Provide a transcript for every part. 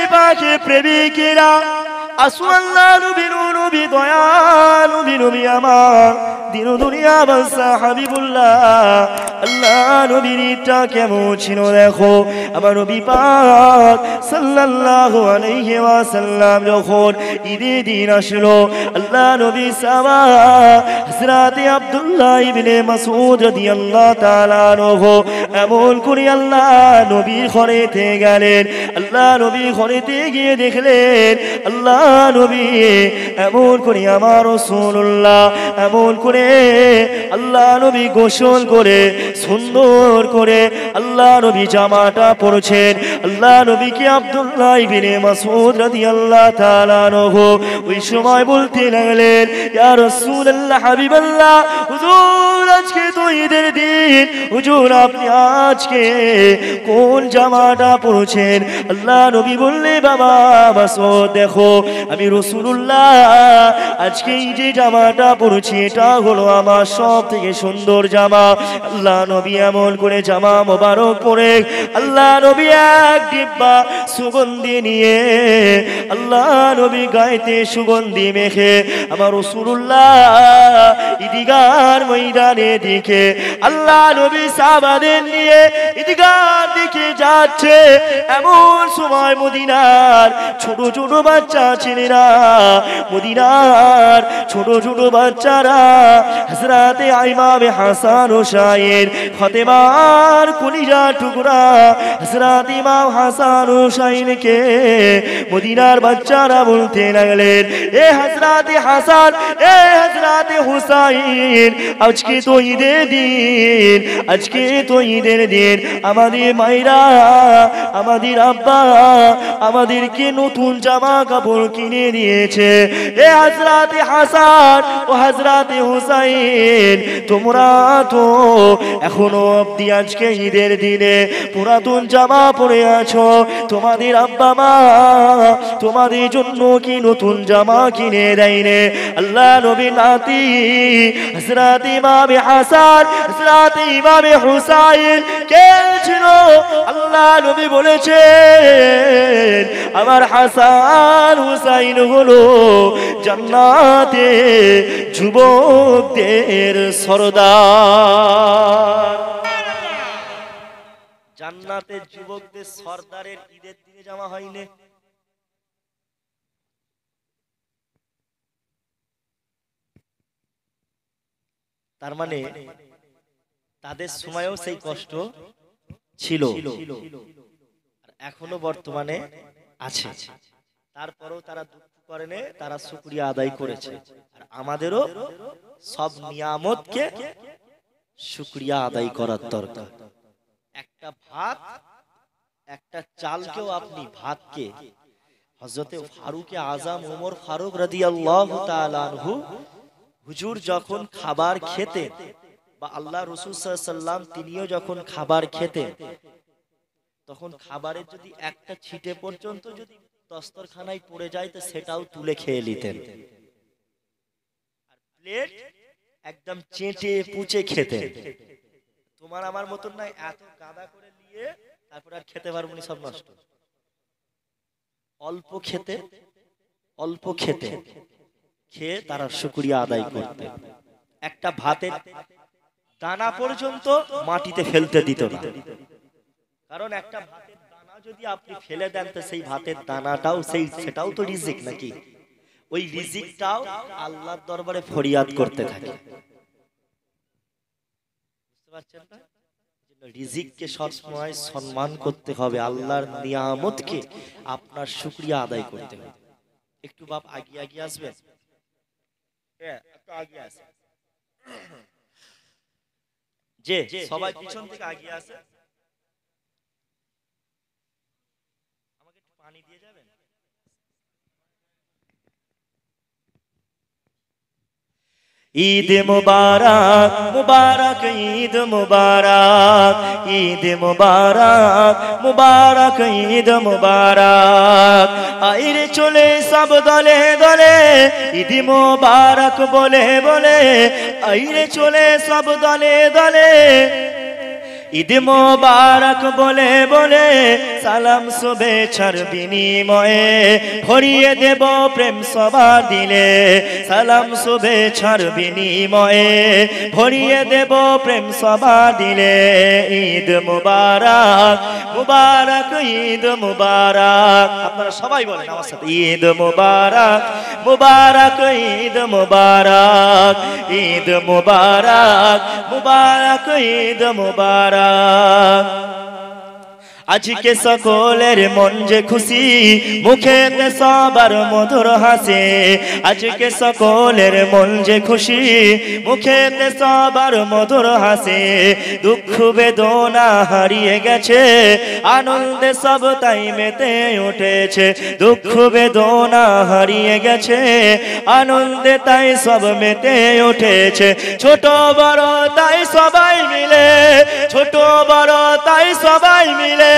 পাকে প্রেমিকেরা আসু আল্লাহ নবী নবী দয়াল নবী আমার দিন দুনিয়া বাদশা হাবিবুল্লাহ আল্লাহ নবীর ঈদটা কেমন ছিল দেখো আমার নবী পাক সাল্লাল্লাহু আলাইহি ওয়াসাল্লাম যখন ঈদের দিন আসলো আল্লাহ নবী সাহাবা হযরত আব্দুল্লাহ ইবনে মাসউদ রাদিয়াল্লাহু তাআলা আনহু এমন করে আল্লাহ নবীর ঘরেতে গেলেন আল্লাহ নবী ঘরেতে গিয়ে দেখলেন আল্লাহ নবী এমন করে আমার রাসূলুল্লাহ এমন করে আল্লাহ নবী গোসল করে সুন্দর করে আল্লাহ নবী জামাটা পরেছেন আল্লাহ নবীকে আব্দুল্লাহ ইবনে মাসউদ রাদিয়াল্লাহু তাআলা আনহু ওই সময় বলতে লাগলেন ইয়া রাসূলুল্লাহ হাবিবাল্লাহ হুজুর আজকে তো ঈদের দিন হুজুর আপনি আজকে কোন জামাটা পরেছেন আল্লাহ নবী বললেন বাবা মাসউদ দেখো আমি রাসূলুল্লাহ আজকে এই যে জামাটা পরেছি এটা হলো আমার সবথেকে সুন্দর জামা আল্লাহ নবী এমন করে জামা মোবারক পরে আল্লাহ নবী এক ডিব্বা সুগন্ধি নিয়ে আল্লাহ নবী গায়েতে সুগন্ধি মেখে আমার রাসূলুল্লাহ ঈদগার ময়দানে দিকে আল্লাহ নবী সাহাবাদের নিয়ে ঈদগার দিকে যাচ্ছে এমন সময় মদিনার ছোট ছোট বাচ্চা ছেলেরা মদিনার ছোট ছোট বাচ্চারা হযরত ইমাম হাসান হুসাইন ফাতেমার কলিজার টুকরা হযরত ইমাম হাসান হুসাইনকে মদিনার বাচ্চারা বলতে লাগলেন এ হযরত হাসান এ হযরত হুসাইন আজকে তো ঈদের দিন আজকে তো ঈদের দিন আমাদের মায়েরা আমাদের আব্বা আমাদেরকে নতুন জামা কাপড় কিনে দিয়েছে এ হযরত হাসান ও হযরত হুসাইন তোমরা তো এখনো অবধি আজকে ঈদের দিনে পুরাতন জামা পরে আছো তোমাদের আব্বা মা তোমাদের জন্য কি নতুন জামা কিনে দেয়নি আল্লাহ নবী নাতি হযরত ইমাম হাসান হযরত ইমাম হুসাইন কে ছিল আল্লাহ নবী বলেছেন আমার হাসান হুসাইন হলো জান্নাতে যুবকদের সরদার জান্নাতে যুবকদের সরদারের ঈদের দিনে জামা হয়নি তার মানে তাদের সময়ও সেই কষ্ট ছিল আর এখনো বর্তমানে আছে তারপরেও তারা দুঃখ করেনি তারা শুকরিয়া আদায় করেছে আর আমাদেরও সব নিয়ামতকে শুকরিয়া আদায় করার দরকার একটা ভাত একটা চালকেও আপনি ভাতকে হযরতে ফারুক আযম ওমর ফারুক রাদিয়াল্লাহু তাআলা আনহু হুজুর যখন খাবার খেতেন বা আল্লাহ রাসূল সাল্লাল্লাহু আলাইহি ওয়াসাল্লাম তিনিও যখন খাবার খেতেন তখন খাবারের যদি একটা ছিটে পর্যন্ত যদি দস্তরখানায় পড়ে যায় তো সেটাও তুলে খেয়ে নিতেন আর প্লেট একদম চেটে পুচে খেতেন তোমার আমার মতন না এত গাদা করে নিয়ে তারপর আর খেতে পারবো না সব নষ্ট অল্প খেতে খেয়ে তারা শুকরিয়া আদায় করতে একটা ভাতের দানা পর্যন্ত মাটিতে ফেলতে দিত না কারণ একটা ভাতের দানা যদি আপনি ফেলে দেন তো সেই ভাতের দানাটাও সেটাও তো রিজিক নাকি ওই রিজিকটাও আল্লাহর দরবারে ফরিয়াদ করতে থাকে বুঝতে পারছেন না রিজিককে সবসময় সম্মান করতে হবে আল্লাহর নিয়ামতকে আপনার শুকরিয়া আদায় করতে হবে একটু বাপ আগে আসবেন একটু আগে আসেন যে সবাই পিছন থেকে আগে আসে আমাকে একটু পানি দিয়ে যাবেন ঈদ মুবারক মুবারক ঈদ মুবারক ঈদ মুবারক মুবারক ঈদ মুবারক আইরে চলে সব দলে দলে ঈদ মুবারক বলে বলে আইরে চলে সব দলে দলে ঈদ মোবারক বলে বলে সালাম শুভেচ্ছার বিনিময়ে ভরিয়ে দেব প্রেম সবার দিলে সালাম শুভেচ্ছার বিনিময়ে ভরিয়ে দেব প্রেম সবার দিলে ঈদ মুবারক মুবারক ঈদ মুবারক আপনারা সবাই বলেন আমার সাথে ঈদ মুবারক মুবারক ঈদ মুবারক ঈদ মুবারক মুবারক ঈদ মুবারক আজকে সকলের মন যে খুশি মুখেতে সবার মধুর হাসি আজকে সকলের মন যে খুশি মুখেতে সবার মধুর হাসি দুঃখ বেদনা হারিয়ে গেছে আনন্দে সব তাই মেতে উঠেছে দুঃখ বেদনা হারিয়ে গেছে আনন্দে তাই সব মেতে উঠেছে ছোট বড় তাই সবাই মিলে ছোট বড় তাই সবাই মিলে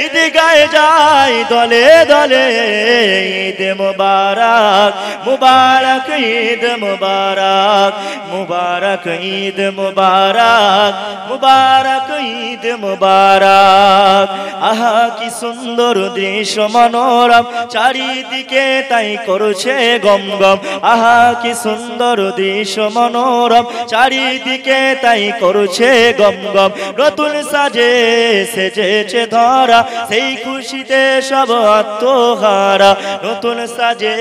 ঈদ গায়ে যায় দলে দলে ঈদ মুবারক মুবারক ঈদ মুবারক মুবারক ঈদ মুবারক মুবারক ঈদ মুবারক আহা কি সুন্দর দৃশ্য মনোরম চারিদিকে তাই করছে গম গম আহা কি সুন্দর দৃশ্য মনোরম চারিদিকে তাই করছে গম গম নতুন সাজে সেজেছে ধরা সেই খুশিতে সব আত্মহারা নতুন সাজে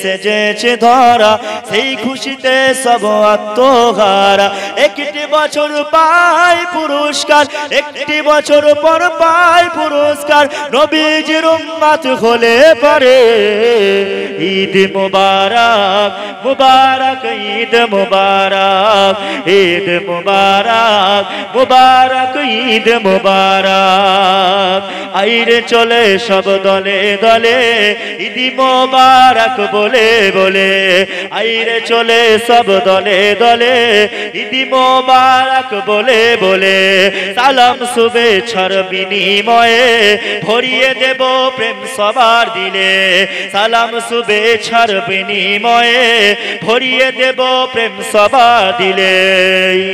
সেজেছে ধরা সেই খুশিতে সব আত্মহারা একটি বছর পায় পুরস্কার একটি বছর পর পায় পুরস্কার নবীজির উম্মত হলে পারে ঈদ মুবারক মুবারক ঈদ মুবারক ঈদ মুবারক মুবারক ঈদ মুবারক আইরে চলে সব দলে দলে ঈদ মুবারক বলে বলে আইরে চলে সব দলে দলে ঈদ মুবারক বলে বলে সালাম শুভেচ্ছার বিনিময়ে ভরিয়ে দেব প্রেম সবার দিলে সালাম শুভেচ্ছার বিনিময়ে ভরিয়ে দেব প্রেম সবার দিলে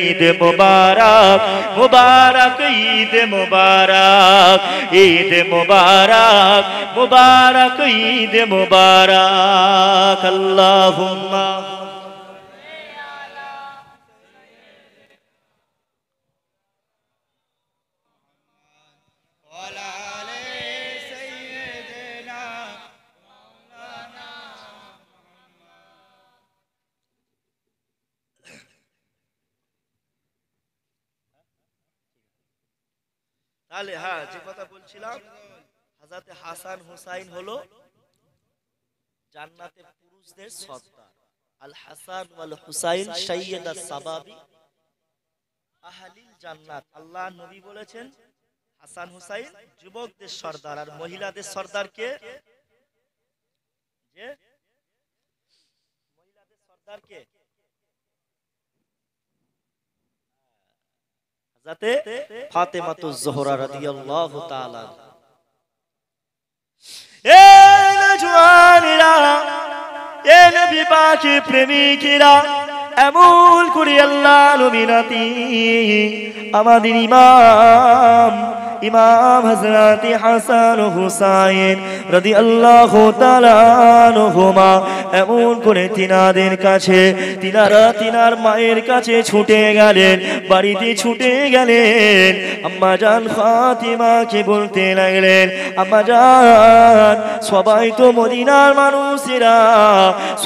ঈদ মুবারক মুবারক ঈদ মুবারক ঈদ মুবারক মুবারক ঈদ মুবারক আল্লাহুম্মা তাহলে হ্যাঁ যে কথা বলছিলাম হযরত হাসান হুসাইন হলো জান্নাতের পুরুষদের সর্দার আল হাসান ওয়াল হুসাইন সাইয়্যিদুস সাবাবি আহলিল জান্নাত আল্লাহ নবী বলেছেন হাসান হুসাইন যুবকদের সর্দার আর মহিলাদের সর্দার কে যে মহিলাদের সর্দার কে হযরতে ফাতেমাতুজ জোহরা রাদিয়াল্লাহু তাআলা এ জওয়ানেরা এ নবী পাকের প্রেমিকেরা এমন করে আল্লাহ নবী নাতি আমাদের ইমাম ইমাম হযরত হাসান ও হুসাইন রাদিয়াল্লাহু তাআলা আনহুমা এমন করে তিনাদের কাছে তিনারা তিনার মায়ের কাছে ছুটে গেলেন বাড়িতে ছুটে গেলেন আম্মা জান ফাতিমাকে বলতে লাগলেন আম্মা জান সবাই তো মদিনার মানুষেরা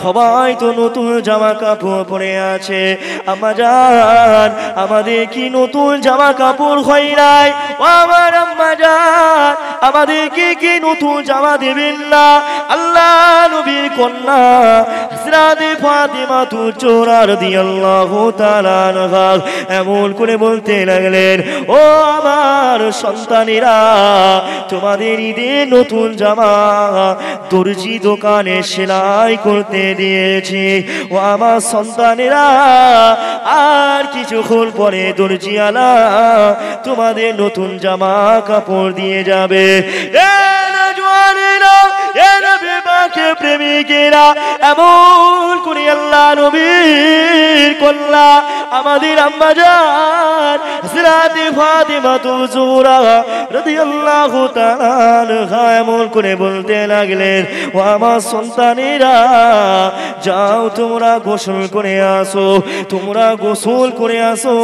সবাই তো নতুন জামা কাপড় পরে আছে আম্মা জান আমাদের কি নতুন জামা কাপড় হয় নাই ও আমার আম্মা জান আমাদেরকে কি নতুন জামা দেবেন না আল্লাহ নবীর কন্যা হযরত ফাতিমা তুজোরা রাদিয়াল্লাহু তাআলা আনহা এমন করে বলতে লাগলেন ও আমার সন্তানেরা তোমাদের ঈদে নতুন জামা দর্জি দোকানে সেলাই করতে দিয়েছি ও আমার সন্তানেরা আর কিছুক্ষণ পরে দর্জিওয়ালা তোমাদের নতুন জামা কাপড় দিয়ে যাবে এ নজওয়ানেরা এ নবী পাক কে প্রেমিকেরা এমন করে আল্লাহ নবীর কন্যা আমাদের আম্মা জান হযরত ফাতিমা জোহরা রাদিয়াল্লাহু তাআলা আনহা এমন করে বলতে লাগলেন, ও আমার সন্তানেরা, যাও তোমরা গোসল করে আসো, তোমরা গোসল করে আসো,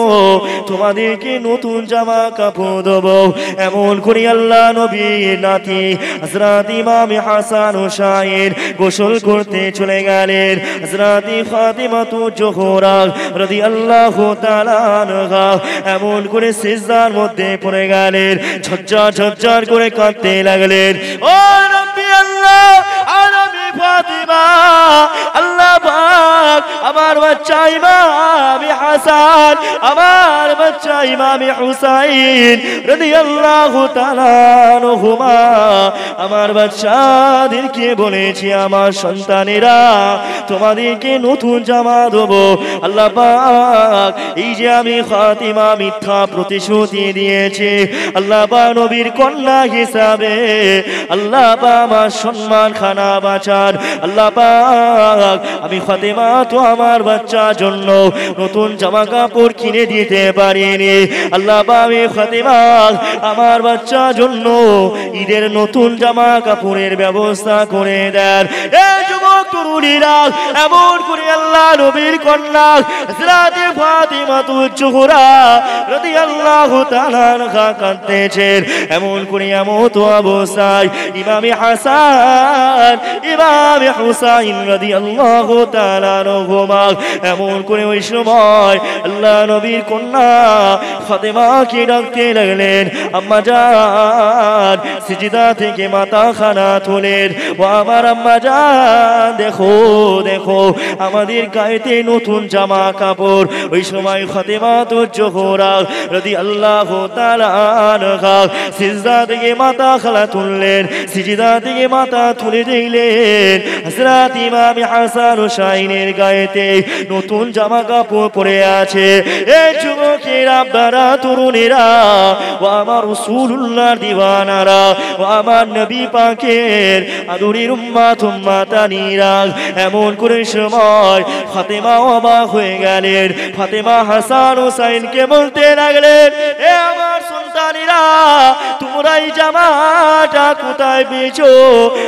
তোমাদেরকে নতুন জামা কাপড় দেবো। এমন করে আল্লাহ নবীর নাতি হযরত ইমাম হাসান হুসাইন গোসল করতে চলে গেলেন। হযরত ফাতিমা জোহরা রাদিয়াল্লাহু তাআলা আনহা এমন করে সিজদার মধ্যে পড়ে গেলেন, ঝরঝর ঝরঝর করে কাঁদতে লাগলেন। ও রব্বি আল্লাহ, আমি ফাতিমা, আল্লাহ পাক আমার বাচ্চা ইমাম হাসান, আমার বাচ্চা ইমাম হুসাইন রাদিয়াল্লাহু তাআলা আনহুমা, আমার বাচ্চাদেরকে বলেছি, আমার সন্তানেরা তোমাদেরকে নতুন জামা দেবো। আল্লাহ পাক এই যে আমি ফাতিমা মিথ্যা প্রতিশ্রুতি দিয়েছি, আল্লাহ পাক নবীর কন্যা হিসাবে আল্লাহ পাক আমার সম্মান খানা বাঁচান। আল্লাহ পাক আমি ফাতিমা তো আমার বাচ্চার জন্য নতুন জামা কাপড় কিনে দিতে পারিনি, আল্লাহ পাক আমি ফাতিমা আমার বাচ্চার জন্য ঈদের নতুন জামা কাপড়ের ব্যবস্থা করে দেন। এই যুবক তরুণীরা এমন করে আল্লাহ নবীর কন্যা হযরত ফাতিমা জোহরা রাদিয়াল্লাহু তাআলা আনহা কাঁদতেছেন। এমন করে এমত অবস্থায় ইমাম হাসান ইমাম হুসাইন রাদিয়াল্লাহু তাআলা আনহুমা এমন করে ওই সময় আল্লাহ নবীর কন্যা ফাতেমাকে ডাকতে লাগলেন, আম্মা জান, সিজদা থেকে মাথা খানা তোলেন, ও আমার আম্মা জান, দেখো দেখো আমাদের গায়েতে নতুন জামা কাপড়। ওই সময় ফাতেমা জোহরা রাদিয়াল্লাহু তাআলা আনহা সিজদা থেকে মাথা খানা তুললেন, সিজদা থেকে মাথা তুলে দিলেন। হযরত ইমাম হাসান হুসাইনের গায়েতে নতুন জামা কাপড় পরে আছে। এই যুবকেরা, আপনারা তরুণেরা, ও আমার রাসূলুল্লাহর দিওয়ানারা, ও আমার নবী পাকের আদরের উম্মত উম্মাতানিরা, এমন করে সময় ফাতেমা অবাক হয়ে গেলেন। ফাতেমা হাসান হুসাইনকে বলতে লাগলেন, এ আমার সন্তানেরা, তোমরা এই জামাটা কোথায় পেয়েছো?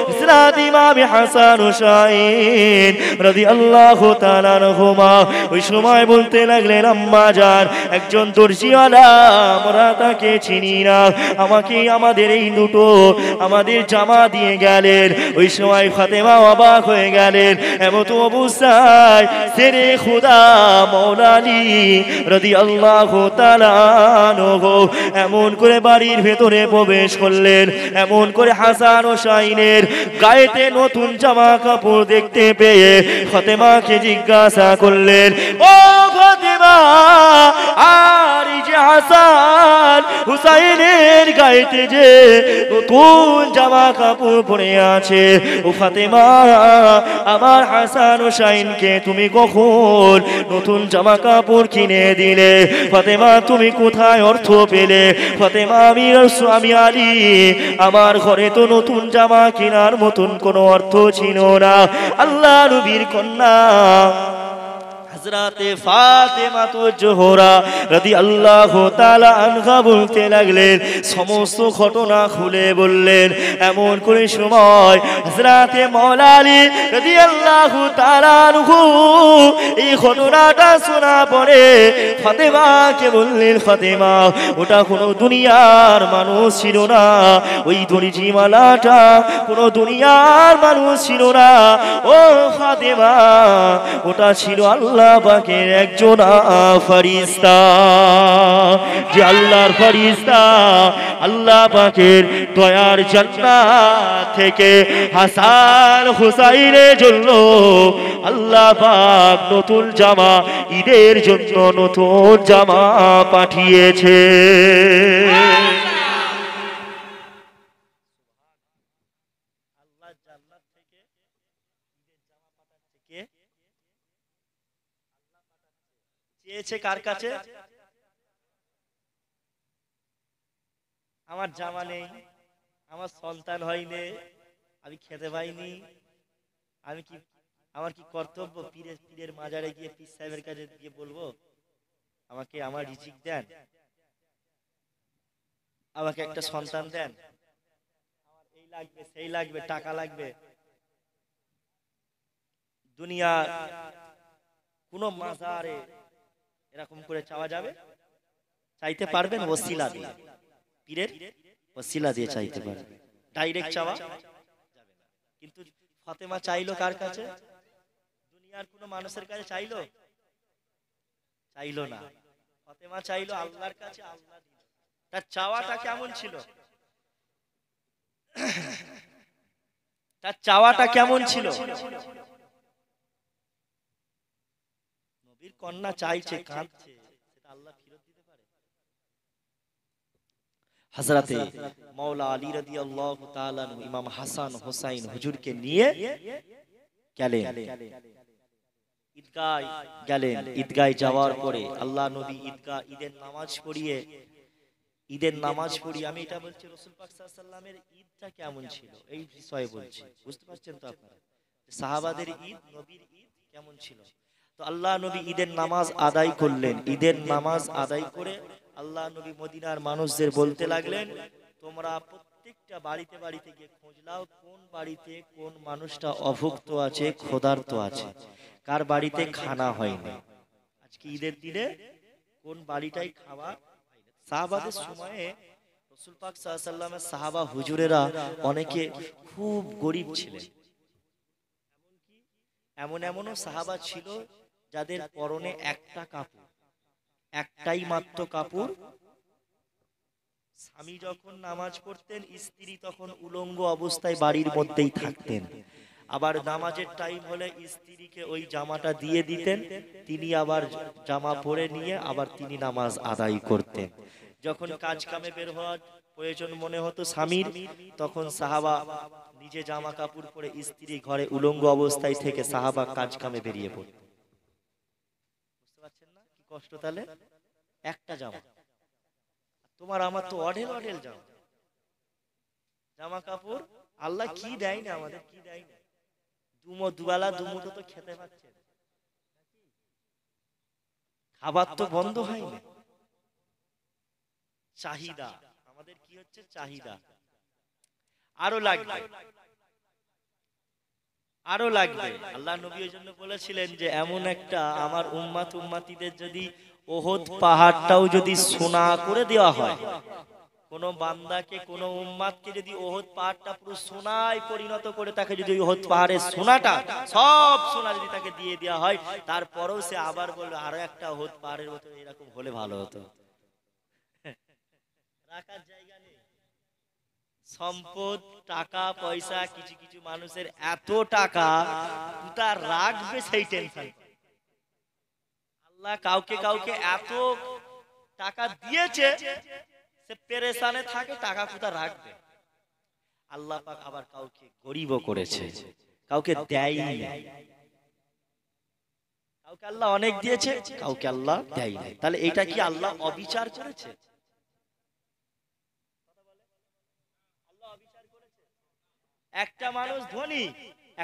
হযরত ইমাম হাসান হুসাইন রাদিয়াল্লাহু তাআলা আনহুমা ওই সময় বলতে লাগলেন, আম্মা জান, একজন দর্জিওয়ালা, আমরা তাকে চিনি না, আমাকে আমাদের এই দুটো আমাদের জামা দিয়ে গেলেন। ওই সময় ফাতেমা অবাক হয়ে গেলেন। এমত অবস্থায় শেরে খুদা মাওলা আলী রাদিয়াল্লাহু তাআলা আনহু এমন করে বাড়ির ভেতরে প্রবেশ করলেন। এমন করে হাসান হুসাইনের গায়েতে নতুন জামা কাপড় দেখতে পেয়ে ফাতেমাকে জিজ্ঞাসা করলেন, ও ফাতেমা, আর এই যে হাসান হুসাইনের গায়েতে যে নতুন জামা কাপড় পরে আছে, ও ফাতেমা, আমার হাসান হুসাইনকে তুমি কখন নতুন জামা কাপড় কিনে দিলে? ফাতেমা, তুমি কোথায় অর্থ পেলে? ফাতেমা, আমি আলী, আমার ঘরে তো নতুন জামা কেনার মতন কোনো অর্থ ছিল না। আল্লাহ নবীর কন্যা হযরতে ফাতেমা জোহরা রাদিয়াল্লাহু তাআলা আনহা বলতে লাগলেন, সমস্ত ঘটনা খুলে বললেন। এমন করে সময় হযরতে মাওলা আলী রাদিয়াল্লাহু তাআলা আনহু এই ঘটনাটা শোনা পড়ে ফাতেমাকে বললেন, ফাতেমা, ওটা কোনো দুনিয়ার মানুষ ছিল না, ওই দর্জিওয়ালাটা কোনো দুনিয়ার মানুষ ছিল না। ও ফাতেমা, ওটা ছিল আল্লাহ পাকের একজন ফেরেশতা, যে আল্লাহর ফেরেশতা আল্লাহ পাকের দয়ার জান্নাত থেকে হাসান হুসাইনের জন্য আল্লাহ পাক নতুন জামা, ঈদের জন্য নতুন জামা পাঠিয়েছে। চেয়েছে কার কাছে? আমার জামা নেই, আমার সন্তান হয়নি, আমি খেতে পাইনি, আমি কি আমার কি কর্তব্য পীরের মাজারে গিয়ে পীর সাহেবের কাছে গিয়ে বলবো আমাকে আমার রিজিক দেন, আমাকে একটা সন্তান দেন, আমার এই লাগবে সেই লাগবে, টাকা লাগবে? দুনিয়া কোন মাজারে এরকম করে চাওয়া যাবে? চাইতে পারবেন ওসিলা দিয়ে, পীরের ওসিলা দিয়ে চাইতে পারবেন, ডাইরেক্ট চাওয়া যাবে না। কিন্তু ফাতেমা চাইলো কার কাছে? দুনিয়ার কোন মানুষের কাছে চাইলো? চাইলো না। ফাতেমা চাইলো আল্লাহর কাছে, আল্লাহ দিল। তার চাওয়াটা কেমন ছিল? তার চাওয়াটা কেমন ছিল? নবীর কন্যা চাইছে, কাঁদছে, সেটা আল্লাহ ফিরত দিতে পারে? হযরতে মাওলা আলী রাদিয়াল্লাহু তাআলা ইমাম হাসান হোসাইন হুজুরকে নিয়ে গেলেন ঈদগায়। ঈদগায় যাওয়ার পরে আল্লাহ নবী ঈদের নামাজ পড়িয়ে আমি এটা বলছি রাসূল পাক সাল্লাল্লাহু আলাইহি ওয়াসাল্লামের ঈদটা কেমন ছিল এই বিষয়ে বলছি, বুঝতে পারছেন তো আপনারা? সাহাবাদের ঈদ, নবীর ঈদ কেমন ছিল? তো আল্লাহ নবী ঈদের নামাজ আদায় করলেন। ঈদের নামাজ আদায় করে আল্লাহ নবী মদিনার মানুষদের বলতে লাগলেন, তোমরা প্রত্যেকটা বাড়িতে বাড়িতে গিয়ে খোঁজ নাও কোন বাড়িতে কোন মানুষটা অভুক্ত আছে, ক্ষুধার্ত আছে, কার বাড়িতে খানা হয়নি। আজকে ঈদের দিনে কোন বাড়িটাই খাওয়া হয়নি। সাহাবাদের সময়ে রাসূল পাক সাল্লাল্লাহু আলাইহি ওয়াসাল্লামের সাহাবা হুজুরেরা অনেকে খুব গরীব ছিলেন। এমনও সাহাবা ছিল যাদের পরনে একটা কাপড়, একটাই মাত্র কাপড়। স্বামী যখন নামাজ পড়তেন, স্ত্রী তখন উলঙ্গ অবস্থায় বাড়ির মধ্যেই থাকতেন। আবার নামাজের টাইম হলে স্ত্রীকে ওই জামাটা দিয়ে দিতেন, তিনি আবার জামা পরে নিয়ে আবার তিনি নামাজ আদায় করতেন। যখন কাজ কামে বের হওয়ার প্রয়োজন মনে হতো স্বামীর, তখন সাহাবা নিজে জামা কাপড় পরে স্ত্রী ঘরে উলঙ্গ অবস্থায় থেকে সাহাবা কাজ কামে বেরিয়ে পড়তেন। বুঝতে পারছেন না কি কষ্ট? তাহলে একটা জামা, তোমার আমার তো অঢেল জামা কাপড়। আল্লাহ কি দেয় না আমাদের, কি দেয় না? দুবেলা দুমুঠো তো খেতে পাচ্ছে, খাবার তো বন্ধ হয়নি। চাহিদা আমাদের কি হচ্ছে? চাহিদা আরো লাগবে, আরো লাগবে। আল্লাহ নবী এর জন্য বলেছিলেন যে এমন একটা আমার উম্মতিদের যদি ওহদ পাহাড়টাও যদি সোনা করে দেওয়া হয়, কোন বান্দাকে কোন উম্মতকে যদি ওহদ পাহাড়টা পুরো সোনায় পরিণত করে তাকে যদি ওহদ পাহাড়ের সোনাটা সব সোনা যদি তাকে দিয়ে দেওয়া হয়, তারপরেও সে আবার বলবে আরো একটা ওহদ পাহাড়ের মতো এরকম হলে ভালো হতো। রাখার জায়গা নেই, সম্পদ, টাকা পয়সা, কিছু কিছু মানুষের এত টাকা তা রাখবে সেই টেনশন। আল্লাহ কাউকে কাউকে এত টাকা দিয়েছে, সে পেরেশানে থাকে টাকা কোথা রাখবে। আল্লাহ পাক আবার কাউকে গরিবও করেছে, কাউকে দেয়নি। কাউকে আল্লাহ অনেক দিয়েছে, কাউকে আল্লাহ দেয়নি। তাহলে এটা কি আল্লাহ অবিচার করেছে? একটা মানুষ ধনী,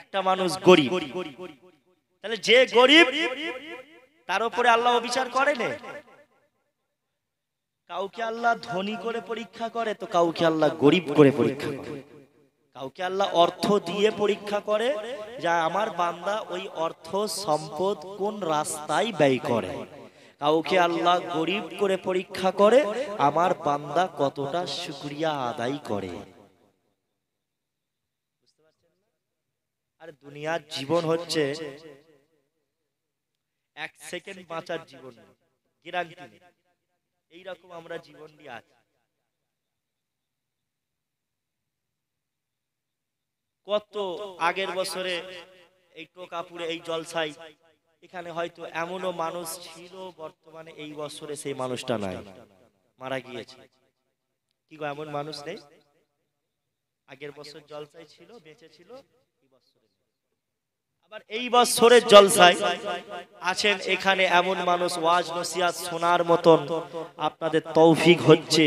একটা মানুষ গরিব। তাহলে যে গরিব তার উপরে আল্লাহ অবিচার করে না? কাউকে আল্লাহ ধনী করে পরীক্ষা করে, তো কাউকে আল্লাহ গরিব করে পরীক্ষা করে। কাউকে আল্লাহ অর্থ দিয়ে পরীক্ষা করে, যা আমার বান্দা ওই অর্থ সম্পদ কোন রাস্তায় ব্যয় করে। কাউকে আল্লাহ গরিব করে পরীক্ষা করে, আমার বান্দা কতটা শুকরিয়া আদায় করে। আর দুনিয়ার জীবন হচ্ছে এক সেকেন্ড বাঁচার জীবন, গ্যারান্টি নেই। এইরকম আমরা জীবন দিয়ে আছি। কত আগের বছরে এই টোকাপুরে এই জলসাই এখানে হয়তো এমনও মানুষ ছিল, বর্তমানে এই বছরে সেই মানুষটা নাই, মারা গিয়েছে। কি গো, এমন মানুষ নেই? আগের বছর জলসাই ছিল, বেঁচে ছিল, আবার এই বছরের জলসায় আছেন এখানে এমন মানুষ ওয়াজ নসিহত শোনার মতন আপনাদের তৌফিক হচ্ছে।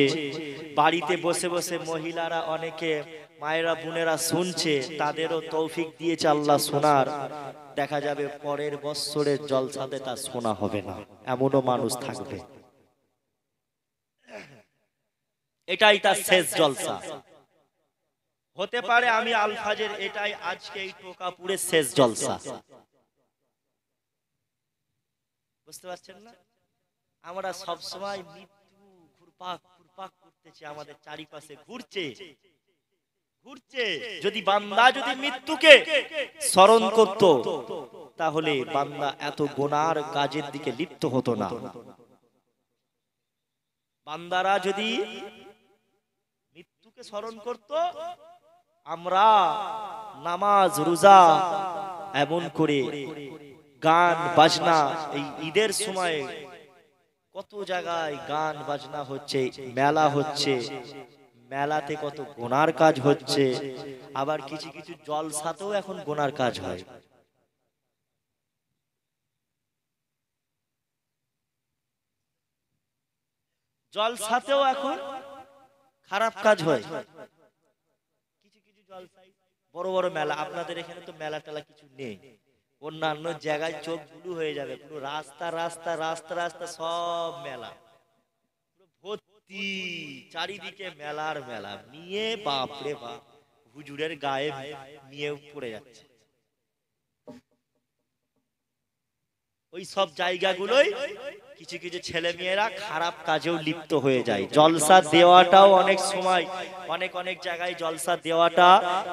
বাড়িতে বসে বসে মহিলারা অনেকে মায়েরা বোনেরা শুনছে, তাদেরও তৌফিক দিয়েছে আল্লাহ শোনার। দেখা যাবে পরের বছরের জলসাতে তা শোনা হবে না, এমনও মানুষ থাকবে। এটাই তার শেষ জলসা হতে পারে। আমি আল ফাজের এটাই আজকে এই টোকাপুরের শেষ জলসা। বুঝতে পারছেন না? আমরা সব সময় মৃত্যু ঘুরপাক ঘুরপাক করতেছি, আমাদের চারিপাশে ঘুরছে ঘুরছে। যদি বান্দা যদি মৃত্যুকে স্মরণ করত, তাহলে বান্দা এত গুনার কাজের দিকে লিপ্ত হতো না। বান্দারা যদি মৃত্যুকে স্মরণ করত, আমরা নামাজ রোজা এমন করে গান বাজনা, এই ঈদের সময় কত জায়গায় গান বাজনা হচ্ছে, মেলা হচ্ছে, মেলাতে কত গুনার কাজ হচ্ছে। আবার কিছু কিছু জলসাতেও এখন গুনার কাজ হয়। জলসাতেও এখন খারাপ কাজ হয়। কিছু কিছু জলসাই বড় বড় মেলা, আপনাদের এখানে তো মেলা টেলা কিছু নেই, অন্যান্য জায়গায় চোখ বুলু হয়ে যাবে, পুরো রাস্তা রাস্তা রাস্তা রাস্তা সব মেলা, ভর্তি চারিদিকে মেলার মেলা। নিয়ে বাপরে বাপ, হুজুরের গায়ে নিয়ে পড়ে যাচ্ছে। ওই সব জায়গাগুলোই কিছু কিছু ছেলে মেয়েরা খারাপ কাজেও লিপ্ত হয়ে যায়। জলসা দেওয়াটাও অনেক সময় অনেক অনেক জায়গায় জলসা দেওয়াটা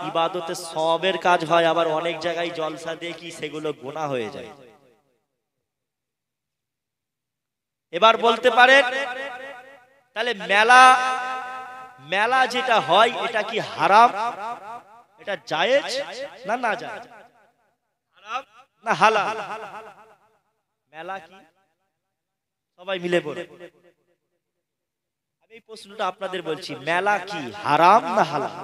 ইবাদতের সওয়াবের কাজ হয়, আবার অনেক জায়গায় জলসা দিয়ে কি সেগুলো গুনাহ হয়ে যায়। এবার বলতে পারেন, তাহলে মেলা মেলা যেটা হয় এটা কি হারাম, এটা জায়েজ না না জায়েজ, হারাম না হালাল? মেলা কি সবাই মিলে বলে। আমি এই প্রশ্নটা আপনাদের বলছি, মেলা কি হারাম না হালাল?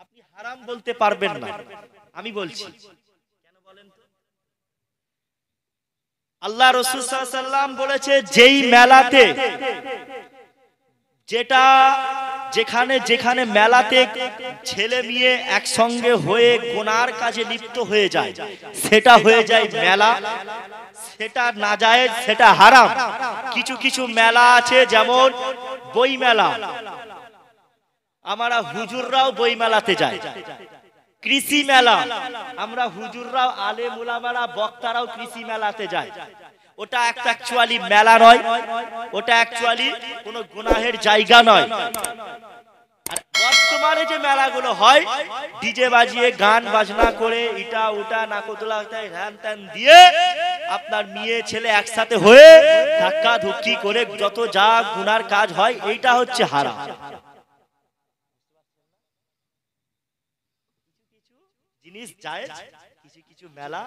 আপনি হারাম বলতে পারবেন না, আমি বলছি কেন বলেন তো? আল্লাহ রাসূল সাল্লাল্লাহু আলাইহি ওয়াসাল্লাম বলেছে, যেই মেলাতে যেটা যেখানে যেখানে মেলাতে ছেলে মেয়ে একসঙ্গে হয়ে গুনার কাজে লিপ্ত হয়ে যায়, সেটা হয়ে যায় মেলা, সেটা নাজায়েজ, সেটা হারাম। কিছু কিছু মেলা আছে, যেমন বই মেলা, আমরা হুজুররাও বই মেলাতে যায়। কৃষি মেলা, আমরা হুজুররাও আলেম উলামারা বক্তারাও কৃষি মেলাতে যায়। ওটা একটা অ্যাকচুয়ালি মেলা নয়, ওটা অ্যাকচুয়ালি কোনো গুনাহের জায়গা নয়। আর বর্তমানে যে মেলাগুলো হয়, ডিজে বাজিয়ে গান বাজনা করে ইটা উটা নাকোদলা হ্যান ত্যান দিয়ে আপনার মেয়ে ছেলে একসাথে হয়ে ধাক্কা ধুক্কি করে যত যা গুনার কাজ হয়, এইটা হচ্ছে হারাম। জিনিস জায়েজ, কিছু কিছু মেলা,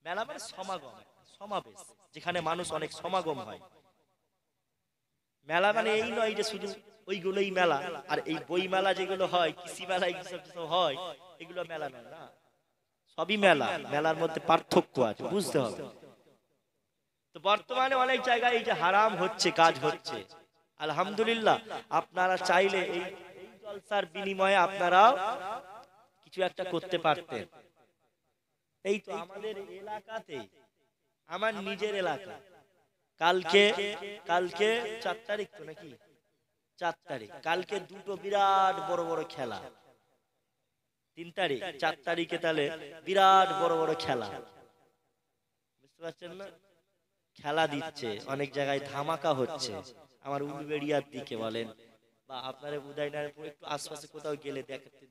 মেলা মানে সমাগম, সমাবেশ, যেখানে মানুষ অনেক সমাগম হয়। মেলা মানে এই নয় যে শুধু ওইগুলোই মেলা, আর এই বই মেলা যেগুলো হয়, কৃষি মেলা এইসব হয়, এগুলো মেলা নয় না, সবই মেলা। মেলার মধ্যে পার্থক্য আছে, বুঝতে হবে। তো বর্তমানে অনেক জায়গায় এই যে হারাম হচ্ছে, কাজ হচ্ছে, আলহামদুলিল্লাহ আপনারা চাইলে এই জলসার বিনিময়ে আপনারাও কিছু একটা করতে পারতেন। এই তো আমাদের এলাকাতে, আমার নিজের এলাকা, কালকে 4 তারিখ তো নাকি 4 তারিখ, কালকে দুটো বিরাট বড় বড় খেলা, 3 তারিখ 4 তারিখে, তাহলে বিরাট বড় বড় খেলা, বুঝতে পারছেন না? খেলা দিচ্ছে অনেক জায়গায়, ধামাকা হচ্ছে। আমার উলুবেড়িয়ার দিকে বলেন বা আপনার উদয়নারায়ণপুর একটু আশপাশে কোথাও গেলে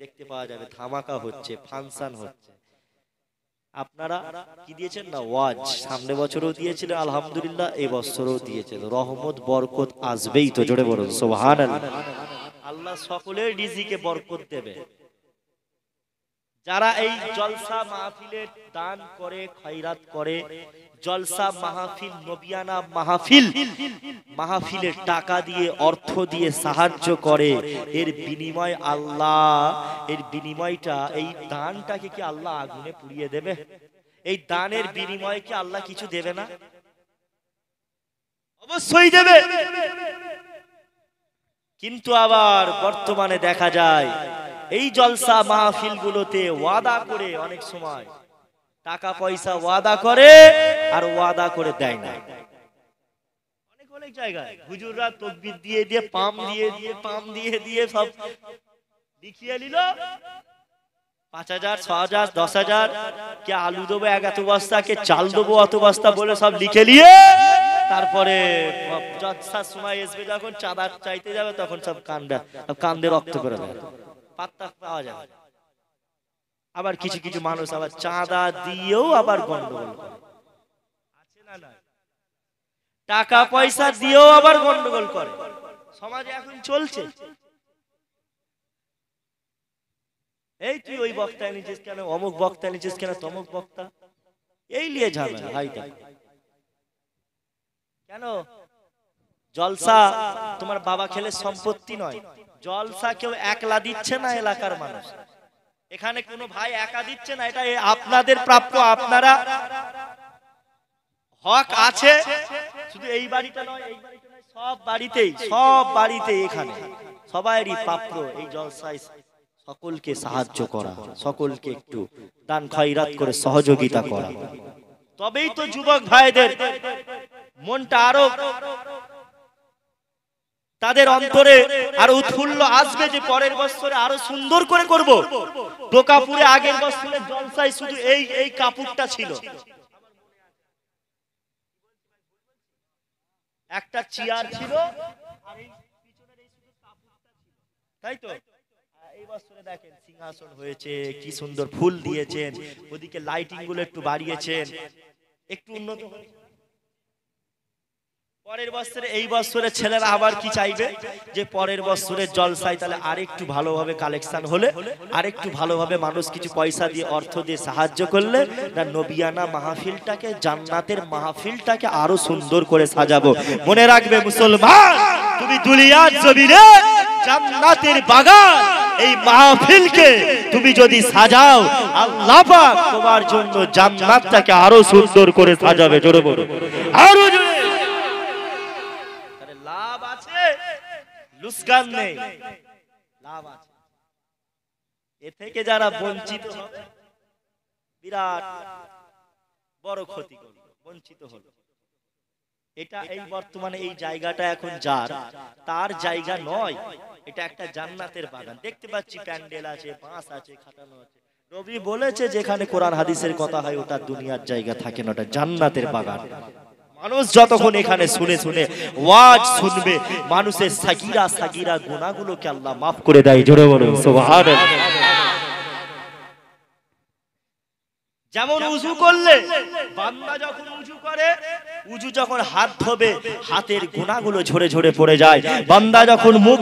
দেখতে পাওয়া যাবে, ধামাকা হচ্ছে, ফাংশন হচ্ছে। আপনারা কি দিয়েছেন না ওয়াজ, সামনে বছরও দিয়েছিলেন আলহামদুলিল্লাহ, এই বছরও দিয়েছেন। রহমত বরকত আসবেই তো, জোরে বলুন সুবহানাল্লাহ। আল্লাহ সকলের রিজিকে বরকত দেবে। যারা এই জলসা মাহফিলের দান করে, খয়রাত করে, জলসা মাহফিল, নবিয়ানা মাহফিলের টাকা দিয়ে, অর্থ দিয়ে সাহায্য করে, এর বিনিময় আল্লাহ, এর বিনিময়টা, এই দানটাকে কি আল্লাহ আগুনে পুড়িয়ে দেবে? এই দানের বিনিময়ে কি আল্লাহ কিছু দেবে না? অবশ্যই দেবে। কিন্তু আবার বর্তমানে দেখা যায় এই জলসা মাহফিলগুলোতে ওয়াদা করে অনেক সময় টাকা পয়সা ওয়াদা করে আর ওয়াদা করে দেয় না। অনেক অনেক জায়গায় হুজুররা তাকবীর দিয়ে দিয়ে পাম দিয়ে দিয়ে সব লিখিয়ে নিল 5,000 6,000 10,000 কে আলু দেবো এত বস্তা, কে চাল দেবো অত বস্তা বলে সব লিখে নিয়ে তারপরে জলসার সময় আসবে যখন চাঁদা চাইতে যাবে তখন সব কান্দে রক্ত করে দেবে, পাত্তা পাওয়া যাবে। আবার কিছু কিছু মানুষ আবার চাঁদা দিয়েও আবার গন্ডগোল করে, আছে না না? টাকা পয়সা দিয়েও আবার গন্ডগোল করে, সমাজে এখন চলছে। এই তুই ওই বক্তা এনেছিস কেন, অমুক বক্তা এনেছিস কেন, তমুক বক্তা, এই নিয়ে ঝামেলা। ভাইটা কেন জলসা তোমার বাবা খেলে সম্পত্তি নয়, জলসা কেউ একলা দিচ্ছে না এলাকার মানুষ, এখানে কোনো ভাই একা দিচ্ছে না, এটা আপনাদের প্রাপ্য, আপনারা হক আছে। শুধু এই বাড়িটা নয়, এই বাড়িটা নয়, সব বাড়িতেই এখানে সবাইরই প্রাপ্য এই জলসায় সকলকে সাহায্য করা, সকলকে একটু দান খয়রাত করে সহযোগিতা করা। তবেই তো যুবক ভাইদের মনটা আরো, তাদের অন্তরে আরো উৎফুল্ল আসবে যে পরের বছরে আরো সুন্দর করে করব। টোকাপুরে আগের বছরের জলসায় শুধু এই কাপড়টা ছিল, একটা চেয়ার ছিল আর এই পিছনের এই শুধু কাপড়টা ছিল, তাই তো? এই বছরে দেখেন সিংহাসন হয়েছে, কি সুন্দর ফুল দিয়েছেন, ওদিকে লাইটিং গুলো একটু বাড়িয়েছেন, একটু উন্নত হয়েছে। পরের বছরে এই বছরে ছেলেরা আবার কি চাইবে যে পরের বছরের জলসায় তাহলে আরেকটু ভালোভাবে কালেকশন হলে, আরেকটু ভালোভাবে মানুষ কিছু পয়সা দিয়ে অর্থ দিয়ে সাহায্য করলে না নবিয়ানা মাহফিলটাকে, জান্নাতের মাহফিলটাকে আরো সুন্দর করে সাজাবো। মনে রাখবে মুসলমান, তুমি দুনিয়ার জমিনে জান্নাতের বাগান এই মাহফিলকে তুমি যদি সাজাও, আল্লাহ পাক তোমার জন্য জান্নাতটাকে আরো সুন্দর করে সাজাবে। জোরে বলো আরো জোরে। লাভ আছে, লুসকান নেই, লাভ আছে। এ থেকে যারা বঞ্চিত হবে বিরাট বড় ক্ষতি করবে, বঞ্চিত হলো। এটা এই বর্তমানে এই জায়গাটা এখন যার, তার জায়গা নয়, এটা একটা জান্নাতের বাগান। দেখতে পাচ্ছি প্যান্ডেল আছে, বাঁশ আছে, খাটানো আছে। নবী বলেছে যেখানে কোরআন হাদিসের কথা হয় ওটা দুনিয়ার জায়গা থাকে না, ওটা জান্নাতের বাগান। মানুষ যতক্ষণ এখানে শুনে শুনে ওয়াজ শুনবে, মানুষের সাগীরা গুনাহগুলোকে আল্লাহ মাফ করে দেয়। জোরে বলুন সুবহানাল্লাহ। যেমন উযু করলে বান্দা যখন উযু করে, উযু যখন হাত ধোবে হাতের গুনাহগুলো ঝরে ঝরে পড়ে যায়। বান্দা যখন মুখ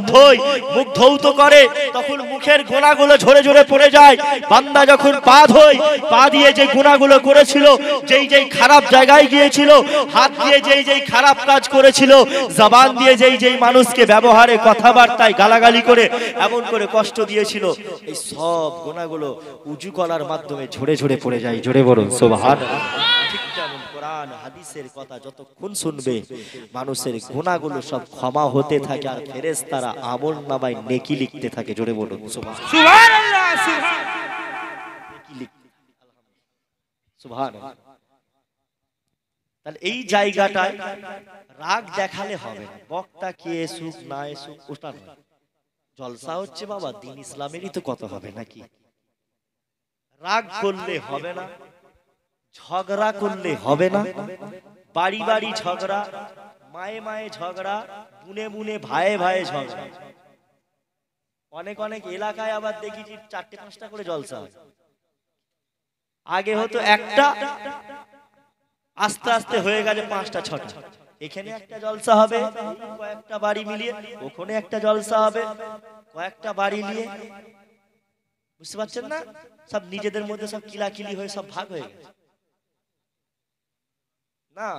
ধৌত করে তখন মুখের গুনাহগুলো ঝরে ঝরে পড়ে যায়। বান্দা যখন পা ধোয়, পা দিয়ে যে গুনাহগুলো করেছিল, যেই খারাপ জায়গায় গিয়েছিল, হাত দিয়ে যেই খারাপ কাজ করেছিল, জবান দিয়ে যেই মানুষকে ব্যবহারে কথাবার্তায় গালাগালি করে এমন করে কষ্ট দিয়েছিল, এই সব গুনাহগুলো উযু করার মাধ্যমে ঝরে ঝরে পড়ে যায়। জোরে বলুন সুবহানাল্লাহ। ঠিক যেমন কোরআন হাদিসের কথা যতক্ষণ শুনবে মানুষের গুনাহগুলো সব ক্ষমা হতে থাকে আর ফেরেশতারা আমলনামায় নেকি লিখতে থাকে। জোরে বলুন সুবহানাল্লাহ। সুবহানাল্লাহ। তাহলে এই জায়গাটায় রাগ দেখালে হবে না, বক্তা কে এসুক না এসুক ওটা নয়। জলসা হচ্ছে বাবা দ্বীন ইসলামেরই তো কথা হবে নাকি? রাগ করলে হবে না, ঝগড়া করলে হবে না। বাড়ি বাড়ি ঝগড়া, মায়ে মায়ে ঝগড়া, বুনে বুনে ভাইয়ে ভাইয়ে ঝগড়া। অনেক অনেক এলাকায় আবার দেখি যে 4-5টা করে জলসা হয়। আগে হতো একটা, আস্তে আস্তে হয়ে গেছে 5টা 6টা। এখানে একটা জলসা হবে, কয়েকটা বাড়ি মিলিয়ে ওখানে একটা জলসা হবে, কয়েকটা বাড়ি নিয়ে। বুঝতে পারছেন না? সব নিজেদের মধ্যে সব কিলাকিলি হয়ে সব ভাগ হয়ে গেছে না।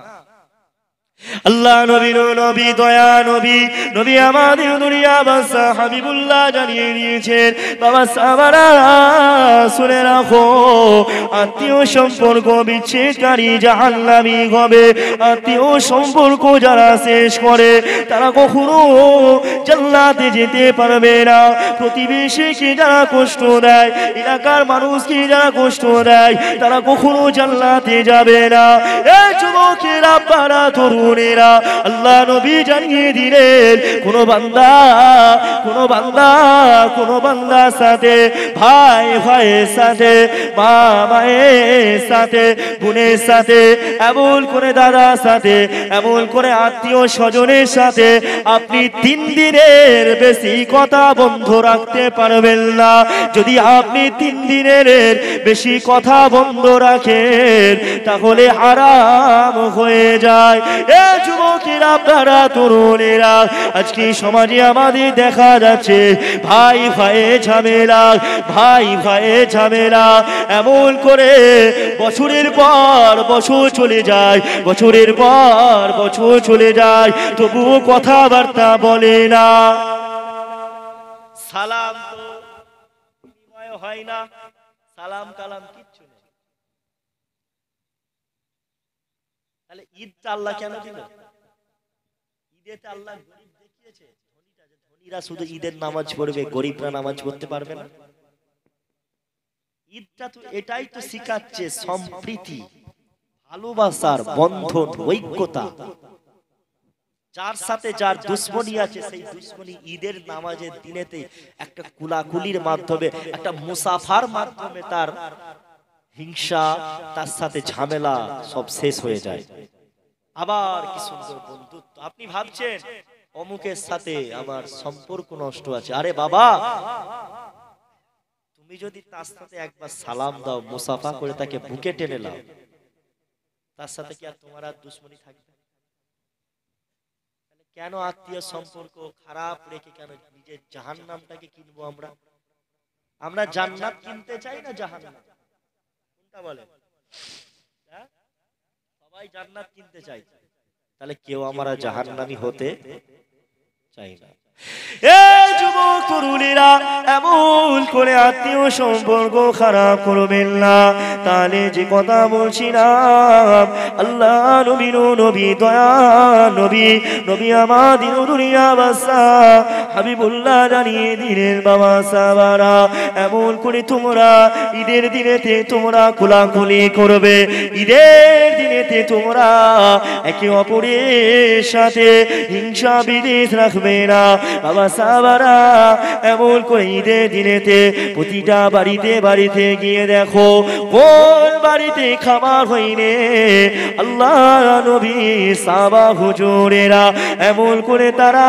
আল্লাহ নবীর নবী দয়া নবী নবী আমাদের দুনিয়া বাদশা হাবিবুল্লাহ জানিয়ে দিয়েছেন বাবা সাহাবারা শুনে রাখো আত্মীয় সম্পর্ক বিচ্ছেদকারী জাহান্নামী হবে আত্মীয় সম্পর্ক যারা শেষ করে তারা কখনো জান্নাতে যেতে পারবে না প্রতিবেশীকে যারা কষ্ট দেয় এলাকার মানুষকে যারা কষ্ট দেয় তারা কখনো জান্নাতে যাবে না এই যুবকেরা পাড়া তরুণেরা আল্লাহ নবী জানিয়ে দিলেন কোন বান্দার সাথে ভাই ভাইয়ের সাথে মা মায়ের সাথে বোনের সাথে এমন করে দাদার সাথে এমন করে আত্মীয় স্বজনের সাথে আপনি 3 দিনের বেশি কথা বন্ধ রাখতে পারবেন না যদি আপনি 3 দিনের বেশি কথা বন্ধ রাখেন তাহলে হারাম হয়ে যায় এ যুবকেরা আপনারা তরুণেরা আজকে সমাজে আমাদের দেখা যাচ্ছে ভাই ভাইয়ে ঝামেলা এমন করে বছরের পর বছর চলে যায় তবুও কথাবার্তা বলে না সালাম তো বিনিময় হয় না সালাম কালাম কিচ্ছু নেই তাহলে ঈদটা আল্লাহ কেন দিল ঈদেতে আল্লাহ গরিব দেখিয়েছে ধনীরা শুধু ঈদের নামাজ পড়বে গরিবরা নামাজ পড়তে পারবে না ঈদটা তো এটাই তো শিখাচ্ছে সম্প্রীতি ভালোবাসার বন্ধন ঐক্যতা যার সাথে যার দুশ্মনী আছে সেই দুশ্মনী ঈদের নামাজের দিনেতে একটা কুলাকুলির মাধ্যমে একটা মুসাফার মাধ্যমে তার হিংসা তার সাথে ঝামেলা সব শেষ হয়ে যায় আবার কি সুন্দর বন্ধুত্ব আপনি ভাবছেন অমুকের সাথে আমার সম্পর্ক নষ্ট আছে আরে বাবা তুমি যদি তার সাথে একবার সালাম দাও মুসাফা করে তাকে বুকে টেনে নাও তার সাথে কি আর তোমার আর দুশ্মনী থাকবে কেন আত্মীয় সম্পর্ক খারাপ রেখে কেন নিজের জাহান্নামটাকে কিনবো আমরা জান্নাত কিনতে চাই না জাহান্নাম কোনটা বলেন সবাই জান্নাত কিনতে চাই তাহলে কেউ আমরা জাহান্নামী হতে চাই না এই যুবক তরুণীরা এমন করে আত্মীয় সম্পর্ক খারাপ করবেন না তাহলে যে কথা বলছিলাম আল্লাহ নবী দয়া নবী আমাদের দুনিয়া বাদশা হাবিবুল্লাহ জানিয়ে দিলেন বাবা সাহাবারা এমন করে তোমরা ঈদের দিনেতে তোমরা কোলাকুলি করবে ঈদের দিনেতে তোমরা একে অপরের সাথে হিংসা বিদ্বেষ রাখবে না বাবা সাহাবারা এমন করে ঈদের দিনেতে প্রতিটা বাড়িতে গিয়ে দেখো কোন বাড়িতে খাবার হয়নি আল্লাহ নবী সাহাবা হুজুরেরা এমন করে তারা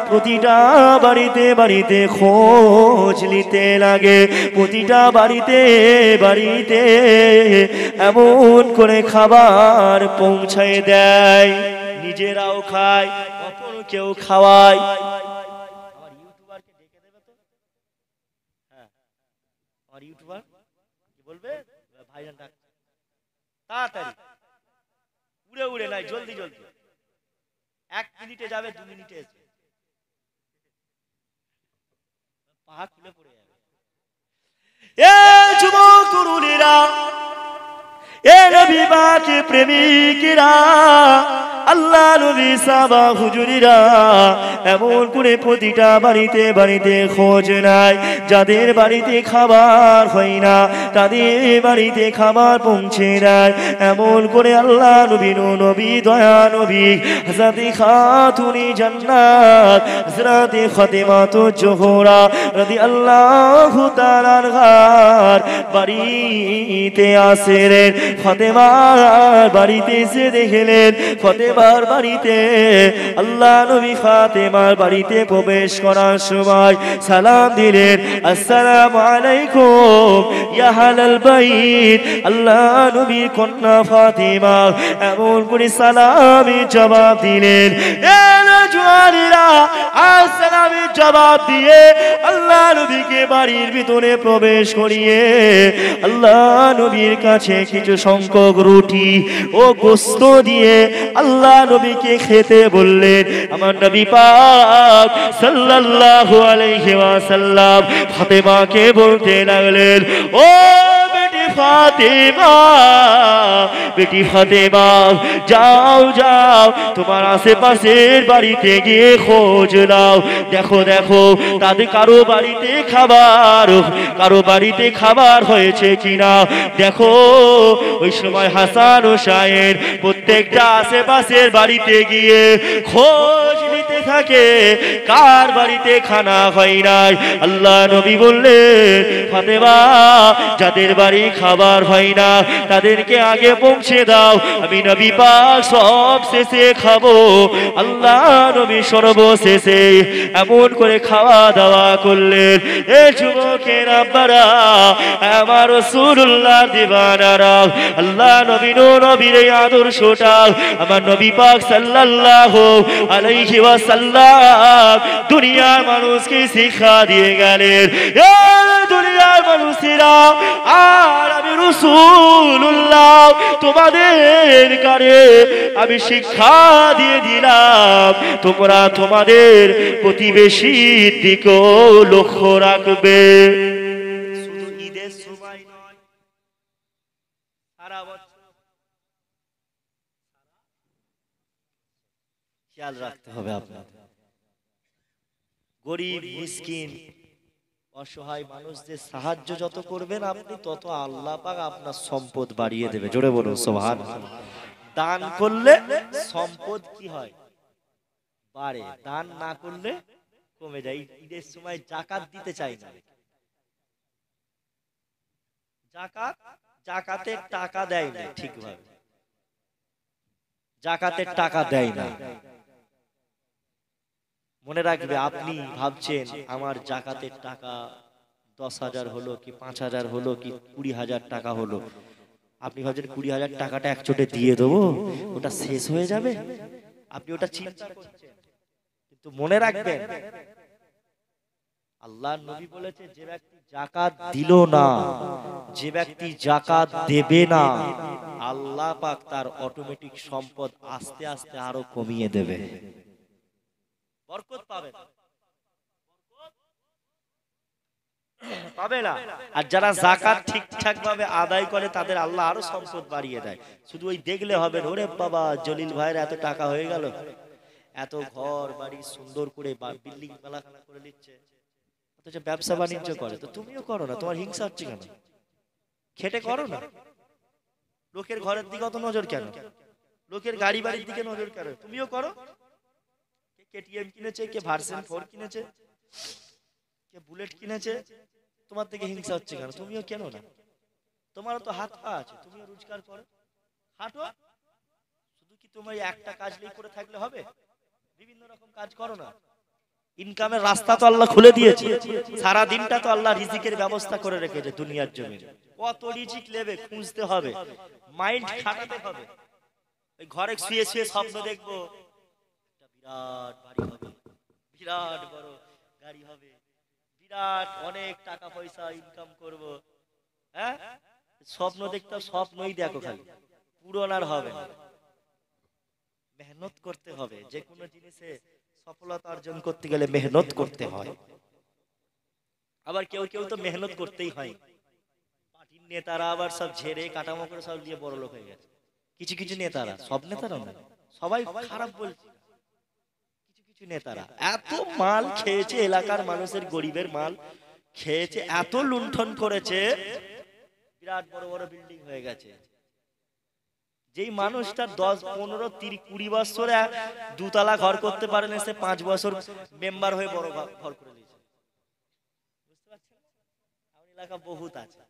প্রতিটা বাড়িতে খোঁজ নিতে লাগে প্রতিটা বাড়িতে এমন করে খাবার পৌঁছায় দেয় নিজেরাও খায় অপর কেউ খাওয়ায় আমার ইউটিউবারকে ডেকে দেবে তো হ্যাঁ আমার ইউটিউবার কি বলবে ভাইজান ডাক তাড়াতাড়ি উড়ে নাই জলদি 1 মিনিটে যাবে 2 মিনিটে আসবে পা খুলে পড়ে যাবে এ যুবক তরুণীরা এ নবী পাকে প্রেমিকেরা আল্লাহ নবী সাহাবা হুজুরিরা এমন করে প্রতিটা বাড়িতে খোঁজ নাই যাদের বাড়িতে খাবার হয় না তাদের বাড়িতে খাবার পৌঁছে দেয় এমন করে আল্লাহ নবী দয়া নবী হযরত খাতুনে জান্নাত হযরত ফাতেমাতুজ জোহরা রাদিয়াল্লাহু তাআলা আনহার বাড়িতে আসলেন ফাতেমার বাড়িতে এসে দেখলেন ফাতেমার বাড়িতে আল্লাহ নবী ফাতেমার বাড়িতে প্রবেশ করার সময় সালাম দিলেন আসসালামু আলাইকুম ইয়া আহলাল বাইত আল্লাহ নবী কন্যা ফাতেমা এমন করে সালামের জবাব দিলেন এ নওজওয়ানেরা আসসালামের জবাব দিয়ে আল্লাহ নবীকে বাড়ির ভিতরে প্রবেশ করিয়ে আল্লাহ নবীর কাছে কিছু সংখ্যক রুটি ও গোশত দিয়ে আল্লাহ আল্লাহ নবীকে খেতে বললেন। আমার নবী পাক সাল্লাল্লাহু আলাইহি ওয়াসাল্লাম ফাতেমাকে বলতে লাগলেন, ও বেটি ফাতেমা, বেটি ফাতেমা, যাও যাও তোমার আশেপাশের বাড়িতে গিয়ে খোঁজ নাও, দেখো দেখো তাদের কারো বাড়িতে খাবার হয়েছে কিনা দেখো। ওই সময় হাসান ও শাহের প্রত্যেকটা আশেপাশের বাড়িতে গিয়ে খোঁজ নিতে থাকে কার বাড়িতে খানা হয় নাই। আল্লাহ নবী বললেন, ফাতেমা, যাদের বাড়ি খাবার হয় না তাদেরকে আগে পৌঁছে দাও, আমি নবী পাক সব শেষে খাবো। আল্লাহ নবী সর্বশেষে এমন করে খাওয়া দাওয়া করলেন। এ যুবকের আব্বারা, আমার রাসূলুল্লাহ দিবানারা, আল্লাহ নবীর এই আদর্শটা আমার নবী পাক সাল্লাল্লাহু আলাইহি ওয়াসাল্লাম দুনিয়ার মানুষকে শিক্ষা দিয়ে গেলেন। এ দুনিয়ার মানুষেরা, আর আমি রাসূলুল্লাহ তোমাদের কাছে আমি শিক্ষা দিয়ে দিলাম, তোমরা তোমাদের প্রতিবেশীর দিকেও লক্ষ্য রাখবে। শুধু ঈদের সময় নয়, সারা বছর খেয়াল রাখতে হবে আপনাদের। গরিব মিসকিন অসহায় মানুষদের সাহায্য যত করবেন আপনি, তত আল্লাহ পাক আপনার সম্পদ বাড়িয়ে দেবে। জোরে বলুন সুবহানাল্লাহ। দান করলে সম্পদ কি হয়? বাড়ে। দান না করলে কমে যায়। ঈদের সময় যাকাত দিতে চাই না। জাকাতের টাকা দেয় না ঠিকভাবে, জাকাতের টাকা দেয় না। মনে রাখবে, আপনি ভাবছেন আমার জাকাতের টাকা 10,000 হলো কি 5,000 হলো কি 20,000 টাকা হলো, আপনি ভাবছেন 20,000 টাকাটা একচোটে দিয়ে দেবো, ওটা শেষ হয়ে যাবে, আপনি ওটা চিন্তা করছেন। কিন্তু মনে রাখবেন, আল্লাহর নবী বলেছে, যে ব্যক্তি যাকাত দিল না, যে ব্যক্তি যাকাত দেবে না, আল্লাহ পাক তার অটোমেটিক সম্পদ আস্তে আস্তে আরো কমিয়ে দেবে, বরকত পাবে না। আর যারা যাকাত ঠিকঠাক ভাবে আদায় করে তাদের আল্লাহ আরো সম্পদ বাড়িয়ে দেয়। শুধু ওই দেখলে হবে না, ওরে বাবা জলিল ভাইয়ের এত টাকা হয়ে গেল, এত ঘর বাড়ি সুন্দর করে বিল্ডিং মেলাখানা করে নিচ্ছে, অথচ ব্যবসা বাণিজ্য করে। তো তুমিও করো না, তোমার হিংসা হচ্ছে কেন? খেটে করো না। লোকের ঘরের দিকে অত নজর কেন? লোকের গাড়ি বাড়ির দিকে নজর কেন? তুমিও করো। কে কেটিএম কিনেছে, কে ভার্সন 4 কিনেছে, কে বুলেট কিনেছে, তোমার থেকে হিংসা হচ্ছে কেন? তুমিও কেন না? তোমারও তো হাত পা আছে, তুমিও রোজগার করো, খাটো। শুধু কি তোমার একটা কাজ নিয়ে করে থাকলে হবে? বিভিন্ন রকম কাজ করো না। ইনকামের রাস্তা তো আল্লাহ খুলে দিয়েছে, সারা দিনটা তো আল্লাহ রিজিকের ব্যবস্থা করে রেখেছে দুনিয়ার জমিনে। কত রিজিক নেবে খুঁজতে হবে, মাইন্ড খাটাতে হবে। ওই ঘরে শুয়ে শুয়ে স্বপ্ন দেখবো একটা বিরাট বাড়ি হবে, বিরাট বড় গাড়ি হবে, বিরাট অনেক টাকা পয়সা ইনকাম করব, হ্যাঁ? স্বপ্ন দেখতে স্বপ্নই দেখো খালি, পূরণ আর হবে না। মেহনত করতে হবে, যে কোনো জিনিসে সফলতা অর্জন করতে গেলে মেহনত করতে হয়। আবার কেউ কেউ তো মেহনত করতেই হয়। পার্টির নেতারা আবার সব ঝেড়ে কাটামো করে সব দিয়ে বড় লোক হয়ে গেছে। কিছু কিছু নেতারা, সব নেতারা না, সবাই খারাপ বলছে, কিছু কিছু নেতারা এত মাল খেয়েছে, এলাকার মানুষের গরিবের মাল খেয়েছে, এত লুণ্ঠন করেছে, বিরাট বড় বড় বিল্ডিং হয়ে গেছে। যেই মানুষটা 10, 15, 30, 20 বছরে 2 তলা ঘর করতে পারে না, সে 5 বছর মেম্বার হয়ে বড় ঘর করে দিয়েছে। বুঝতে পারছেন? আমার এলাকা বহুত আছে।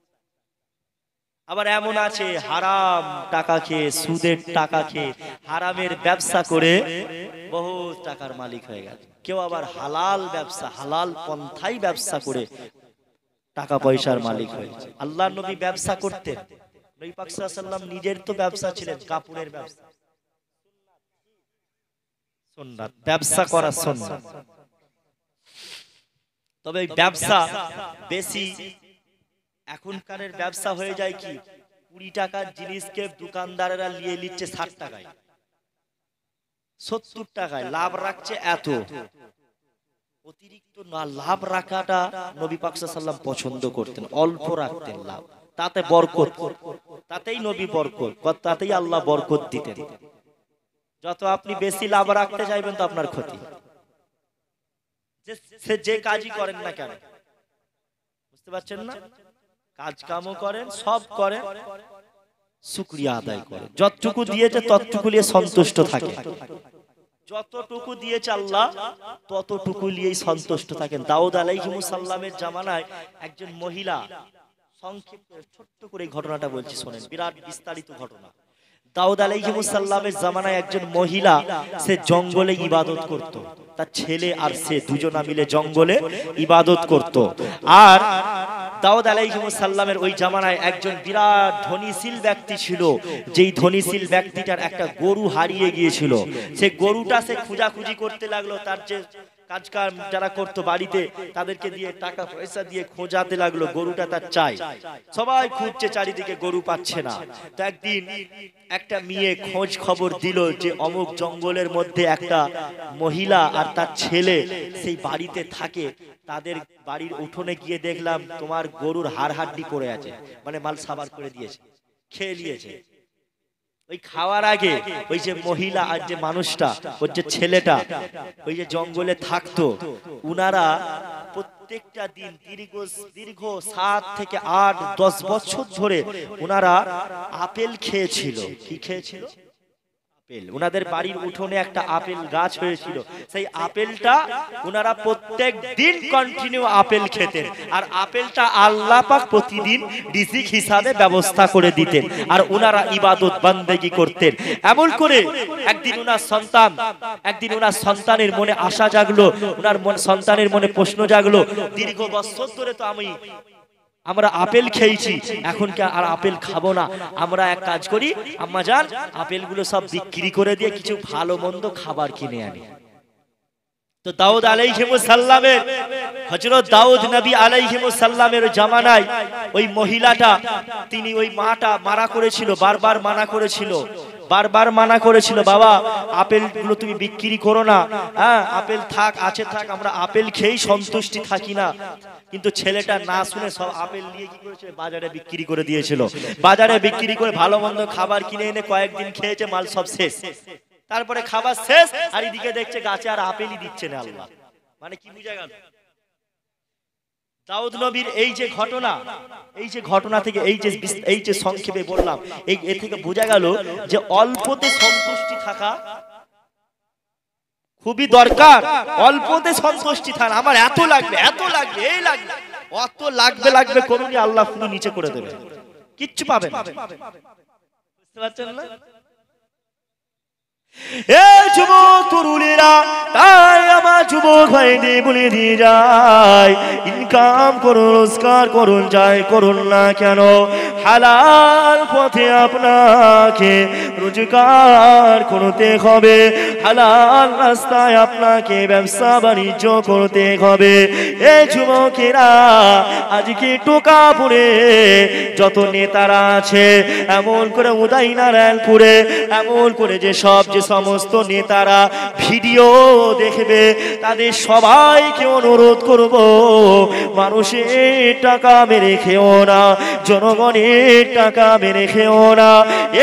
আবার এমন আছে হারাম টাকা খেয়ে, সুদের টাকা খেয়ে, হারামের ব্যবসা করে বহুত টাকার মালিক হয়ে গেছে। কেউ আবার হালাল ব্যবসা, হালাল পন্থাই ব্যবসা করে টাকা পয়সার মালিক হয়েছে। আল্লাহর নবী ব্যবসা করতেন, নবী পাক সাল্লাল্লাহু আলাইহি ওয়াসাল্লাম নিজের তো ব্যবসা ছিলেন, কাপড়ের ব্যবসা। সুন্নাত, ব্যবসা করা সুন্নাত। তবে এই ব্যবসা বেশি এখনকারের ব্যবসা হয়ে যায় কি, 20 টাকার জিনিসকে দোকানদারেরা নিয়ে নিচ্ছে 60 টাকায়। 70 টাকায় লাভ রাখছে এত, অতিরিক্ত না লাভ রাখাটা নবী পাক সাল্লাল্লাহু আলাইহি ওয়াসাল্লাম পছন্দ করতেন, অল্প রাখতেন লাভ, তাতে বরকত, তাতেই নবী বরকত, তাতেই আল্লাহ বরকত দিতেন। যত আপনি বেশি লাভ রাখতে চাইবেন তো আপনার ক্ষতি। যে কাজই করেন না কেন, বুঝতে পারছেন না, কাজ কামও করেন, সব করেন, শুকরিয়া আদায় করেন, যতটুকু দিয়েছে ততটুকু নিয়ে সন্তুষ্ট থাকে, যতটুকু দিয়েছে আল্লাহ ততটুকু নিয়েই সন্তুষ্ট থাকেন। দাউদ আলাইহিস সালামের জামানায় একজন মহিলা, সংক্ষেপ করে ছোট্ট করে ঘটনাটা বলছি শোনেন, বিরাট বিস্তারিত ঘটনা। দাউদ আলাইহিস সালামের জামানায় একজন মহিলা, সে জঙ্গলে ইবাদত করত, তার ছেলে আর সে দুজনা মিলে জঙ্গলে ইবাদত করত। আর দাউদ আলাইহিস সালামের ওই জামানায় একজন বিরাট ধনীশীল ব্যক্তি ছিল, যেই ধনীশীল ব্যক্তিটার একটা গরু হারিয়ে গিয়েছিল। সে গরুটা সে খোঁজাখুঁজি করতে লাগলো, তার যে কাজ কাম যারা করতো বাড়িতে তাদেরকে দিয়ে টাকা পয়সা দিয়ে খোঁজাতে লাগলো, গরুটা তার চাই, সবাই খুঁজছে চারিদিকে, গরু পাচ্ছে না। তো একদিন একটা মেয়ে খোঁজ খবর দিল যে অমুক জঙ্গলের মধ্যে একটা মহিলা আর তার ছেলে সেই বাড়িতে থাকে, তাদের বাড়ির উঠোনে গিয়ে দেখলাম তোমার গরুর হাড় হাড্ডি পড়ে আছে, মানে মাল সাবার করে দিয়েছে, খেয়ে নিয়েছে। ওই খাওয়ার আগে ওই যে মহিলা আর যে মানুষটা, ওর যে ছেলেটা ওই যে জঙ্গলে থাকতো, উনারা প্রত্যেকটা দিন দীর্ঘ 7 থেকে 8 10 বছর ধরে উনারা আপেল খেয়েছিল। কি খেয়েছিল? আপেল। উনাদের বাড়ির উঠোনে একটা আপেল গাছ হয়েছিল, সেই আপেলটা উনারা প্রত্যেক দিন কন্টিনিউ আপেল খেতেন, আর আপেলটা আল্লাহ পাক প্রতিদিন রিজিক হিসাবে ব্যবস্থা করে দিতেন, আর উনারা ইবাদত বান্দেগি করতেন। এমন করে একদিন উনার সন্তানের মনে আশা জাগলো, উনার সন্তানের মনে প্রশ্ন জাগলো, দীর্ঘ বছর ধরে তো আমরা আপেল খেয়েছি, এখন কি আর আপেল খাবো না, আমরা এক কাজ করি আম্মা জান, আপেলগুলো সব বিক্রি করে দিয়ে কিছু ভালো মন্দ খাবার কিনে আনি। তো দাউদ আলাইহিস সালামের, হযরত দাউদ নবী আলাইহিস সালামের জামানায় ওই মহিলাটা, তিনি ওই মাটা মারা করেছিল, বারবার মানা করেছিল, বাবা আপেলগুলো তুমি বিক্রি করো না, হ্যাঁ আপেল থাক, আছে থাক, আমরা আপেল খেয়েই সন্তুষ্টি থাকি না। কিন্তু ছেলেটা না শুনে সব আপেল নিয়ে কি করেছে, বাজারে বিক্রি করে দিয়েছিল। বাজারে বিক্রি করে ভালো মন্দ খাবার কিনে এনে কয়েকদিন খেয়েছে, মাল সব শেষ। তারপরে খাবার শেষ, আর এদিকে দেখছে গাছে আর আপেলই দিচ্ছে না আল্লাহ। মানে কি বুঝা গেল? দাউদ নবীর এই যে ঘটনা থেকে এই যে সংক্ষেপে বললাম, এ থেকে বোঝা গেল যে অল্পতে সন্তুষ্টি থাকা খুবই দরকার। অল্পতে সন্তুষ্টি থাকা, আমার এত লাগবে, এই লাগবে, অত লাগবে করুন, আল্লাহ পুরো নিচে করে দেবে, কিচ্ছু পাবে না। বুঝতে পারছেন না? যুবক তরুণেরা, তাই আমার যুবক ভাইদের বলে দিয়ে যায়, ইনকাম করুন, রোজগার করুন, যাই করুন না কেন, হালাল পথে আপনাকে রোজগার করতে হবে, হালাল রাস্তায় আপনাকে ব্যবসা বাণিজ্য করতে হবে। এই যুবকেরা, আজকে টোকা পড়ে যত নেতারা আছে, এমন করে উদয়নারায়ণপুরে এমন করে যে সমস্ত নেতারা ভিডিও দেখবে, তাদের সবাইকে অনুরোধ করব, মানুষের টাকা মেরে খেও না, জনগণের টাকা মেরে খেও না,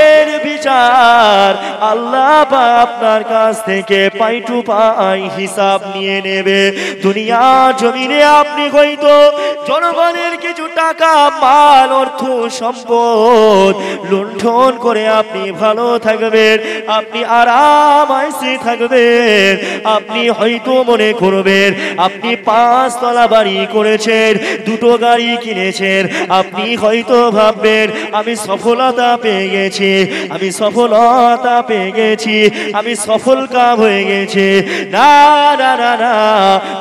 এর বিচার আল্লাহ আপনার কাছ থেকে পাই টু পাই হিসাব নিয়ে নেবে। দুনিয়া জমিনে আপনি হয়তো জনগণের কিছু টাকা, মাল, অর্থ, সম্পদ লুণ্ঠন করে আপনি ভালো থাকবেন, আপনি আরাম আয়েশে থাকবেন। আপনি হয়তো মনে করবেন আপনি 5 তলা বাড়ি করেছেন, 2টো গাড়ি কিনেছেন, আপনি হয়তো ভাববেন আমি সফলতা পেয়ে গেছি, আমি সফল কাম হয়ে গেছি। না,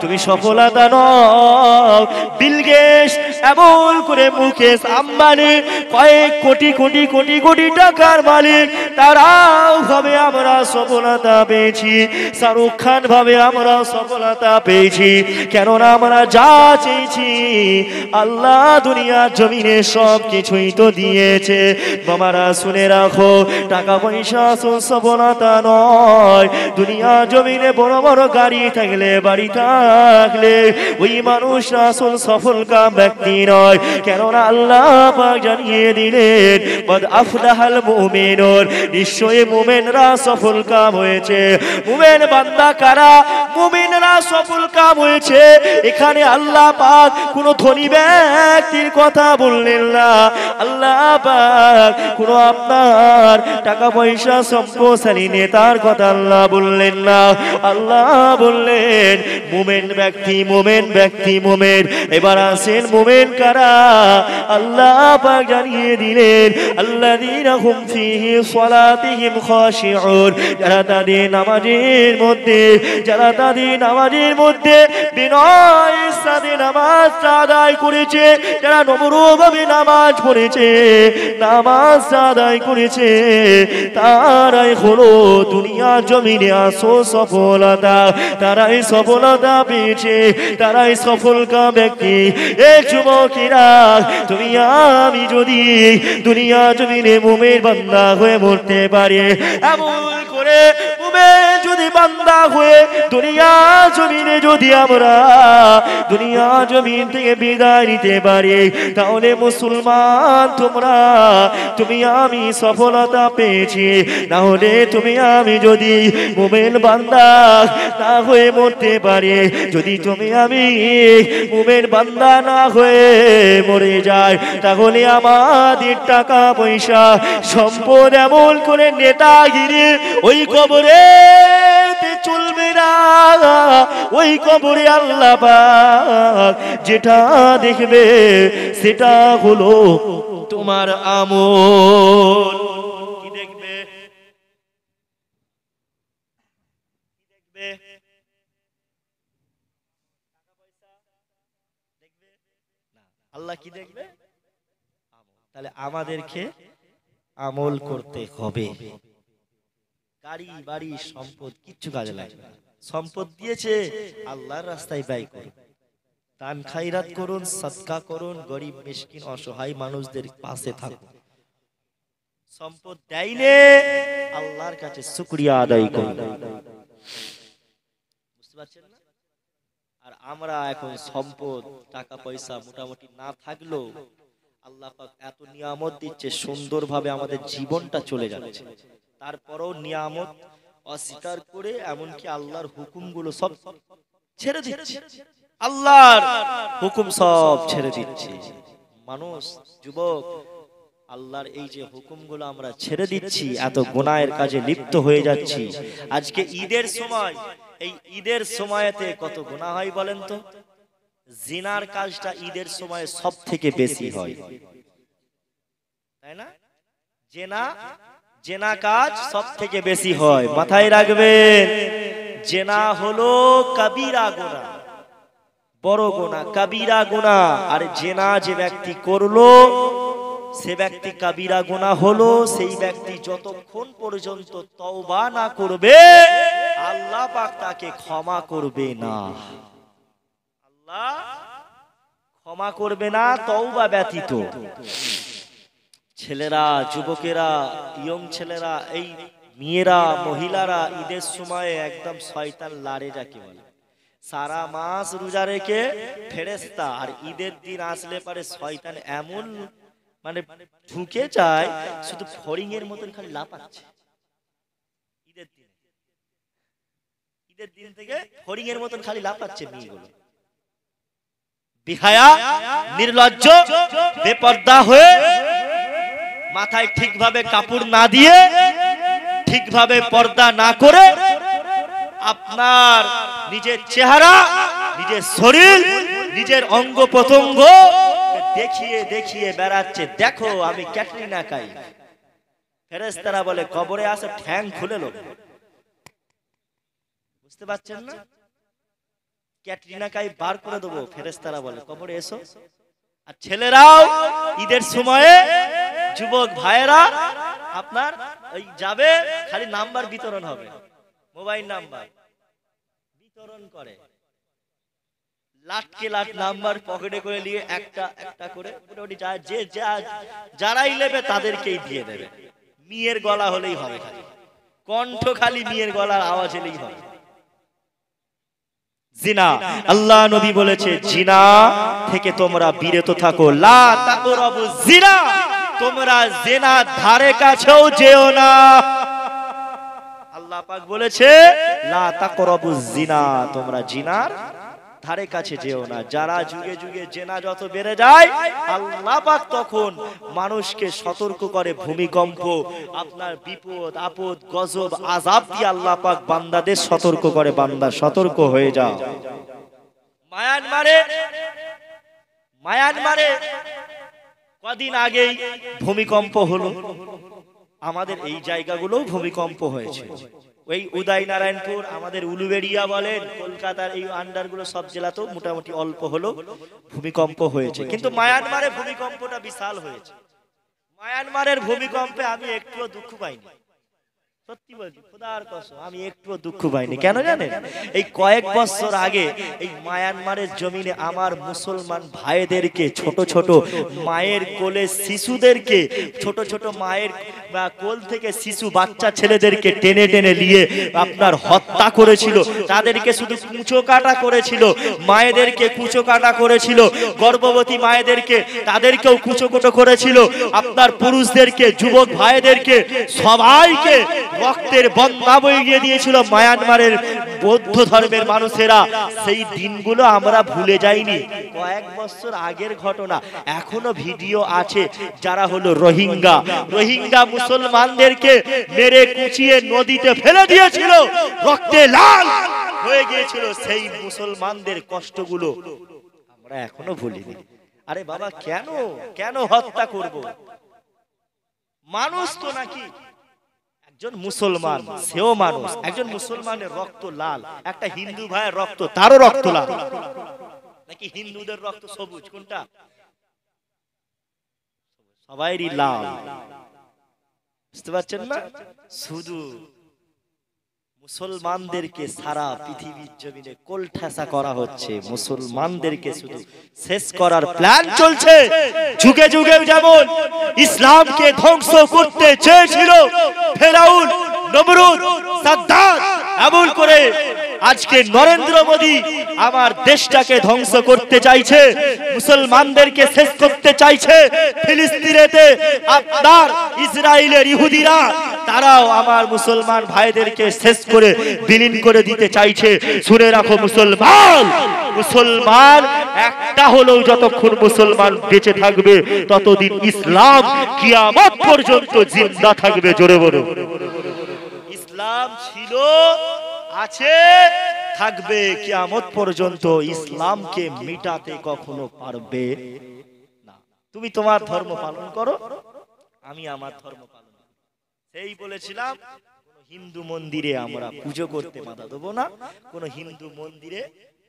তুমি সফলতা নও। বিল গেটস এমন করে মুকেশ আম্বানি কয়েক কোটি কোটি কোটি কোটি টাকার মালিক, তারাও ভাবে আমরা সফলতা পেয়েছি, শাহরুখ খান ভাবে আমরা সফলতা পেয়েছি, কেননা আমরা যা চেয়েছি আল্লাহ দুনিয়া জমিনে সব কিছুই তো দিয়েছে। বাবারা শুনে রাখো, টাকা পয়সা আসল সফলতা নয়। দুনিয়া জমিনে বড় বড় গাড়ি থাকলে, বাড়ি থাকলে ওই মানুষরা আসল সফল কাম ব্যক্তি নয়। কেননা আল্লাহ পাক জানিয়ে দিলেন কদ আফলাহাল মুমিনুন, নিশ্চয়ই মুমিনরা সফল কাম হয়েছে। মুমিন বান্দা কারা? মুমিনরা সফল কাম হয়েছে। এখানে আল্লাহ পাক কোন ধনী ব্যক্তির কথা বললেন না, আল্লাহ পাক কোন আপনার টাকা পয়সা সম্পদশালী নেতার কথা আল্লাহ বললেন না। আল্লাহ বললেন মুমিন ব্যক্তি, মুমিন ব্যক্তি, মুমিন। এবার আসেন মুমিন কারা? আল্লাহ পাক জানিয়ে দিলেন আল্লাযীনা হুম ফীহি সালাতিহিম খাশিউন, যারা তাদের নামাজের মধ্যে, যারা তাদের নামাজের মধ্যে বিনয়ের সাথে নামাজ আদায় করেছে, যারা নম্রভাবে নামাজ পড়েছে, নামাজ আদায় করেছে, তারাই হলো দুনিয়া জমিনে আসল সফলতা। তারাই সফলতা পেয়েছে, তারাই সফল কাম ব্যক্তি। এ যুবকেরা, তুমি আমি যদি দুনিয়া জমিনে মুমিন বান্দা হয়ে মরতে পারি, এমন করে মুমিন যদি বান্দা হয়ে দুনিয়া জমিনে যদি আমরা দুনিয়া জমিন থেকে বিদায় নিতে পারি, তাহলে মুসলমান তোমরা, তুমি আমি সফলতা পেয়েছি। না হলে তুমি আমি যদি মুমিন বান্দা না হয়ে মরতে পারি, যদি তুমি আমি মুমিন বান্দা না হয়ে মরে যাই, তাহলে আমাদের টাকা পয়সা সম্পদ এমন করে নেতাগিরি ওই কবরে চলবে না। ওই কবরে আল্লাহ পাক যেটা দেখবে সেটা হলো তোমার আমল। কি দেখবে? আল্লাহ কি দেখবে? তাহলে আমাদেরকে আমল করতে হবে। গাড়ি বাড়ি সম্পদ কিচ্ছু কাজে লাগবে না। সম্পদ দিয়েছে আল্লাহর রাস্তায় ব্যয় করুন, দান খায়রাত করুন, সদকা করুন, গরিব মিসকিন অসহায় মানুষদের পাশে থাকুন। সম্পদ দেয়নি, আল্লাহর কাছে শুকরিয়া আদায় করুন। বুঝতে পারছেন না? আর আমরা এখন সম্পদ টাকা পয়সা মোটামুটি না থাকলেও আল্লাহ পাক এত নিয়ামত দিচ্ছে, সুন্দরভাবে আমাদের জীবনটা চলে যাচ্ছে। তারপরেও নিয়ামত অস্বীকার করে এমনকি আল্লাহর হুকুমগুলো সব ছেড়ে দিচ্ছে, আল্লাহর হুকুম সব ছেড়ে দিচ্ছে। মানুষ, যুবক, আল্লাহর এই যে হুকুমগুলো আমরা ছেড়ে দিচ্ছি, এত গুনাহের কাজে লিপ্ত হয়ে যাচ্ছি। আজকে ঈদের সময়, এই ঈদের সময়তে কত গুনাহ হয় বলেন তো? জিনার কাজটা ঈদের সময় সব থেকে বেশি হয়, তাই না? জেনা কাজ সব থেকে বেশি হয়। মাথায় রাখবেন, জেনা হলো কবিরা গুনাহ, বড় গুনাহ, কবিরা গুনাহ। আর জেনা যে ব্যক্তি করলো সে ব্যক্তি কবিরা গুনাহ হলো। সেই ব্যক্তি যতক্ষণ পর্যন্ত তওবা না করবে আল্লাহ পাক তাকে ক্ষমা করবে না। আল্লাহ ক্ষমা করবে না তওবা ব্যতীত। ছেলেরা, যুবকেরা, ইয়ং ছেলেরা, এই মেয়েরা, মহিলারা ঈদের সময় একদম শয়তান লারে যাকে বলে, সারা মাস রোজা রেখে ফেরেশতা, আর ঈদের দিন আসলে পারে শয়তান এমন মানে ঢুকে যায়, শুধু ফড়িং এর মতন খালি লাফাচ্ছে। ঈদের দিন থেকে ফড়িং এর মতন খালি লাফাচ্ছে মেয়েগুলো। বেহায়া, নির্লজ্জ, বেপর্দা হয়ে, মাথায় ঠিকভাবে কাপড় না দিয়ে, ঠিকভাবে পর্দা না করে, আপনার নিজের চেহারা, নিজের শরীর, নিজের অঙ্গ প্রত্যঙ্গ দেখিয়ে দেখিয়ে বেড়াচ্ছে, দেখো আমি ক্যাটরিনা কাইফ। ফেরেশতারা বলে কবরে আসে ঠ্যাং খুলে লো। বুঝতে পারছেন না? ক্যাটরিনা কাইফ বার করে দেবো। ফেরেশতারা বলে কবরে এসো, আর ছেলেরাও ঈদের সময়ে যুবক ভাইয়েরা আপনার ওই যাবে, খালি নাম্বার বিতরণ হবে, মোবাইল নাম্বার বিতরণ করে, লাটকে লাট নাম্বার পকেটে করে নিয়ে একটা একটা করে মোটামুটি যারাই নেবে তাদেরকেই দিয়ে দেবে। মেয়ের গলা হলেই হবে, খালি কণ্ঠ খালি মেয়ের গলার আওয়াজ এলেই হবে। জিনা, আল্লাহ নবী বলেছে জিনা থেকে তোমরা বিরত থাকো, লা তাকরাবু জিনা, তোমরা জিনা ধারে কাছেও যেও না। আল্লাহ পাক বলেছে লা তাকরাবু জিনা, তোমরা জিনার ধারে কাছে যেও না। যারা যুগে যুগে জিনা যত বেড়ে যায় আল্লাহ পাক তখন মানুষকে সতর্ক করে, ভূমিকম্প, আপনার বিপদ আপদ গজব আযাব দিয়ে আল্লাহ পাক বান্দাদের সতর্ক করে, বান্দা সতর্ক হয়ে যাও। মায়ানমারে কদিন আগেই ভূমিকম্প হলো, আমাদের এই জায়গাগুলোও ভূমিকম্প হয়েছে। ওই উদয়নারায়ণপুর, আমাদের উলুবেড়িয়া বলেন, কলকাতার এই আন্ডারগুলো সব জেলাতেও মোটামুটি অল্প হলো ভূমিকম্প হয়েছে। কিন্তু মায়ানমারে ভূমিকম্পটা বিশাল হয়েছে। মায়ানমারের ভূমিকম্পে আমি একটুও দুঃখ পাইনি, সত্যি বলছি, খোদার কসম আমি একটুও দুঃখ পাইনি। কেন জানেন? এই কয়েক বছর আগে এই মায়ানমারের জমিনে আমার মুসলমান ভাইদেরকে, ছোট ছোট মায়ের কোলে শিশুদেরকে, ছোট ছোট মায়ের কোল থেকে শিশু বাচ্চা ছেলেদেরকে টেনে টেনে নিয়ে আপনার হত্যা করেছিল। তাদেরকে শুধু কুঁচো কাটা করেছিল, মায়েদেরকে কুঁচো কাটা করেছিল, গর্ভবতী মায়েদেরকে তাদেরকেও কুঁচো কুটো করেছিল, আপনার পুরুষদেরকে, যুবক ভাইদেরকে সবাইকে রক্তের বন্যা বইয়ে দিয়েছিল মায়ানমারের বৌদ্ধ ধর্মের মানুষেরা। সেই দিনগুলো আমরা ভুলে যাইনি, কয়েক বছর আগের ঘটনা, এখনো ভিডিও আছে। যারা হলো রোহিঙ্গা মুসলমানদেরকে মেরে কুচিয়ে নদীতে ফেলে দিয়েছিল, রক্তে লাল হয়ে গিয়েছিল, সেই মুসলমানদের কষ্টগুলো আমরা এখনো ভুলিনি। আরে বাবা, কেন কেন হত্যা করব? মানুষ তো নাকি, একজন মুসলমান সেও মানুষ, একজন মুসলমানের রক্ত লাল, একটা হিন্দু ভাইয়ের রক্ত তারও রক্ত লাল, নাকি হিন্দুদের রক্ত সবুজ? কোনটা? সবাইরই লাল, বুঝতে পারছেন না? শুধু মুসলমানদেরকে সারা পৃথিবীর জমিনে কোলঠাসা করা হচ্ছে, মুসলমানদেরকে শুধু শেষ করার প্ল্যান চলছে। যুগে যুগে যেমন ইসলামকে ধ্বংস করতে চেয়েছিল ফেরাউন, নমরুদ, সাদ্দাত, এমন করে আজকে নরেন্দ্র মোদী আমার দেশটাকে ধ্বংস করতে চাইছে, মুসলমানদেরকে শেষ করতে চাইছে। ফিলিস্তিনেতে আপনার ইসরায়েলের ইহুদিরা, তারাও আমার মুসলমান ভাইদেরকে শেষ করে বিলীন করে দিতে চাইছে। শুনে রাখো মুসলমান একটা হলেও যতক্ষণ মুসলমান বেঁচে থাকবে ততদিন ইসলাম কিয়ামত পর্যন্ত জিন্দা থাকবে। জোরে বলো, ইসলাম ছিল, আছে, থাকবে কিয়ামত পর্যন্ত। ইসলামকে মিটাতে কখনো পারবে না। তুমি তোমার ধর্ম পালন করো, আমি আমার ধর্ম পালন করব। সেই বলেছিলাম, কোন হিন্দু মন্দিরে আমরা পুজো করতে বাধা দেবো না, কোন হিন্দু মন্দিরে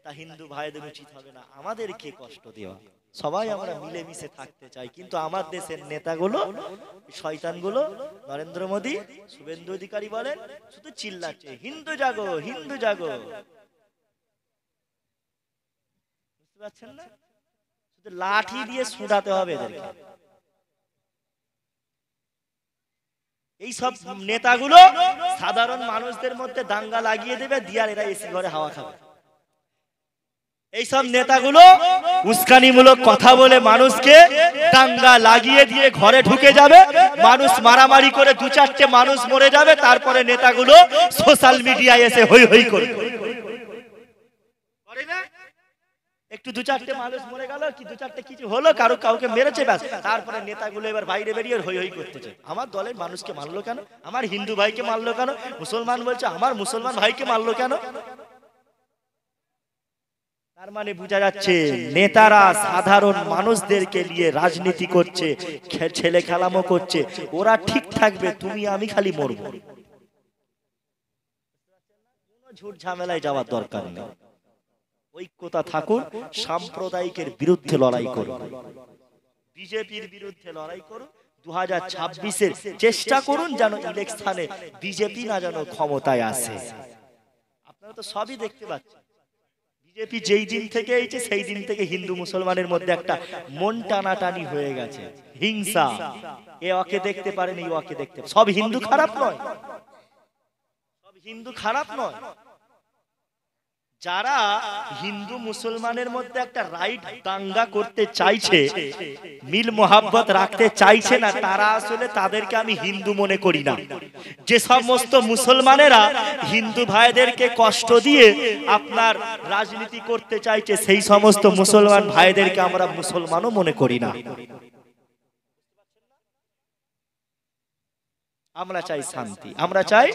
তা হিন্দু ভাইদের উচিত হবে না আমাদেরকে কষ্ট দেওয়া। সবাই আমরা মিলেমিশে থাকতে চাই, কিন্তু আমার দেশের নেতাগুলো, শয়তানগুলো, নরেন্দ্র মোদী, শুভেন্দু অধিকারী বলেন, শুধু চিল্লাচ্ছে হিন্দু জাগো, হিন্দু জাগো। বুঝতে পারছেন না? শুধু লাঠি দিয়ে ছুটাতে হবে এদেরকে। এই সব নেতাগুলো সাধারণ মানুষদের মধ্যে দাঙ্গা লাগিয়ে দেবে, দিয়ার এরা এসি ঘরে হাওয়া খাবে। এইসব নেতাগুলো উস্কানিমূলক কথা বলে মানুষকে দাঙ্গা লাগিয়ে দিয়ে ঘরে ঢুকে যাবে, মানুষ মারামারি করে দু চারটে মানুষ মরে যাবে, তারপরে নেতাগুলো সোশ্যাল মিডিয়ায় এসে হই হই করবে। একটু দু চারটে মানুষ মরে গেল, কি দু চারটে কিছু হলো, কাউকে মেরেছে, ব্যাস, তারপরে নেতাগুলো এবার বাইরে বেরিয়ে হই হই করতেছে। আমার দলের মানুষকে মারলো কেন? আমার হিন্দু ভাইকে মারলো কেন? মুসলমান বলছে আমার মুসলমান ভাইকে মারলো কেন? তার মানে বোঝা যাচ্ছে নেতারা সাধারণ মানুষদেরকে নিয়ে রাজনীতি করছে, ছেলে খেলামো করছে। ওরা ঠিক থাকবে, তুমি আমি খালি মরবো। কোনো ঝুট ঝামেলায় যাওয়ার দরকার নেই। ঐক্যতা থাকুন, সাম্প্রদায়িকের বিরুদ্ধে লড়াই করুন, বিজেপির বিরুদ্ধে লড়াই করুন। 2026-এর চেষ্টা করুন যেন ইলেকশনে বিজেপি না যেন ক্ষমতায় আসে। আপনারা তো সবই দেখতে পাচ্ছেন, বিজেপি যেই দিন থেকে এসেছে সেই দিন থেকে হিন্দু মুসলমানের মধ্যে একটা মন টানাটানি হয়ে গেছে, হিংসা। এ ওকে দেখতে পারেন, এই ওকে দেখতে। সব হিন্দু খারাপ নয়, সব হিন্দু খারাপ নয়। যারা হিন্দু মুসলমানের মধ্যে একটা রাইট দাঙ্গা করতে চাইছে, মিল মোহাব্বত রাখতে চাইছে না, তারা আসলে তাদেরকে আমি হিন্দু মনে করি না। যে সমস্ত মুসলমানেরা হিন্দু ভাইদেরকে কষ্ট দিয়ে আপনার রাজনীতি করতে চাইছে, সেই সমস্ত মুসলমান ভাইদেরকে আমরা মুসলমানও মনে করি না। আমরা চাই শান্তি, আমরা চাই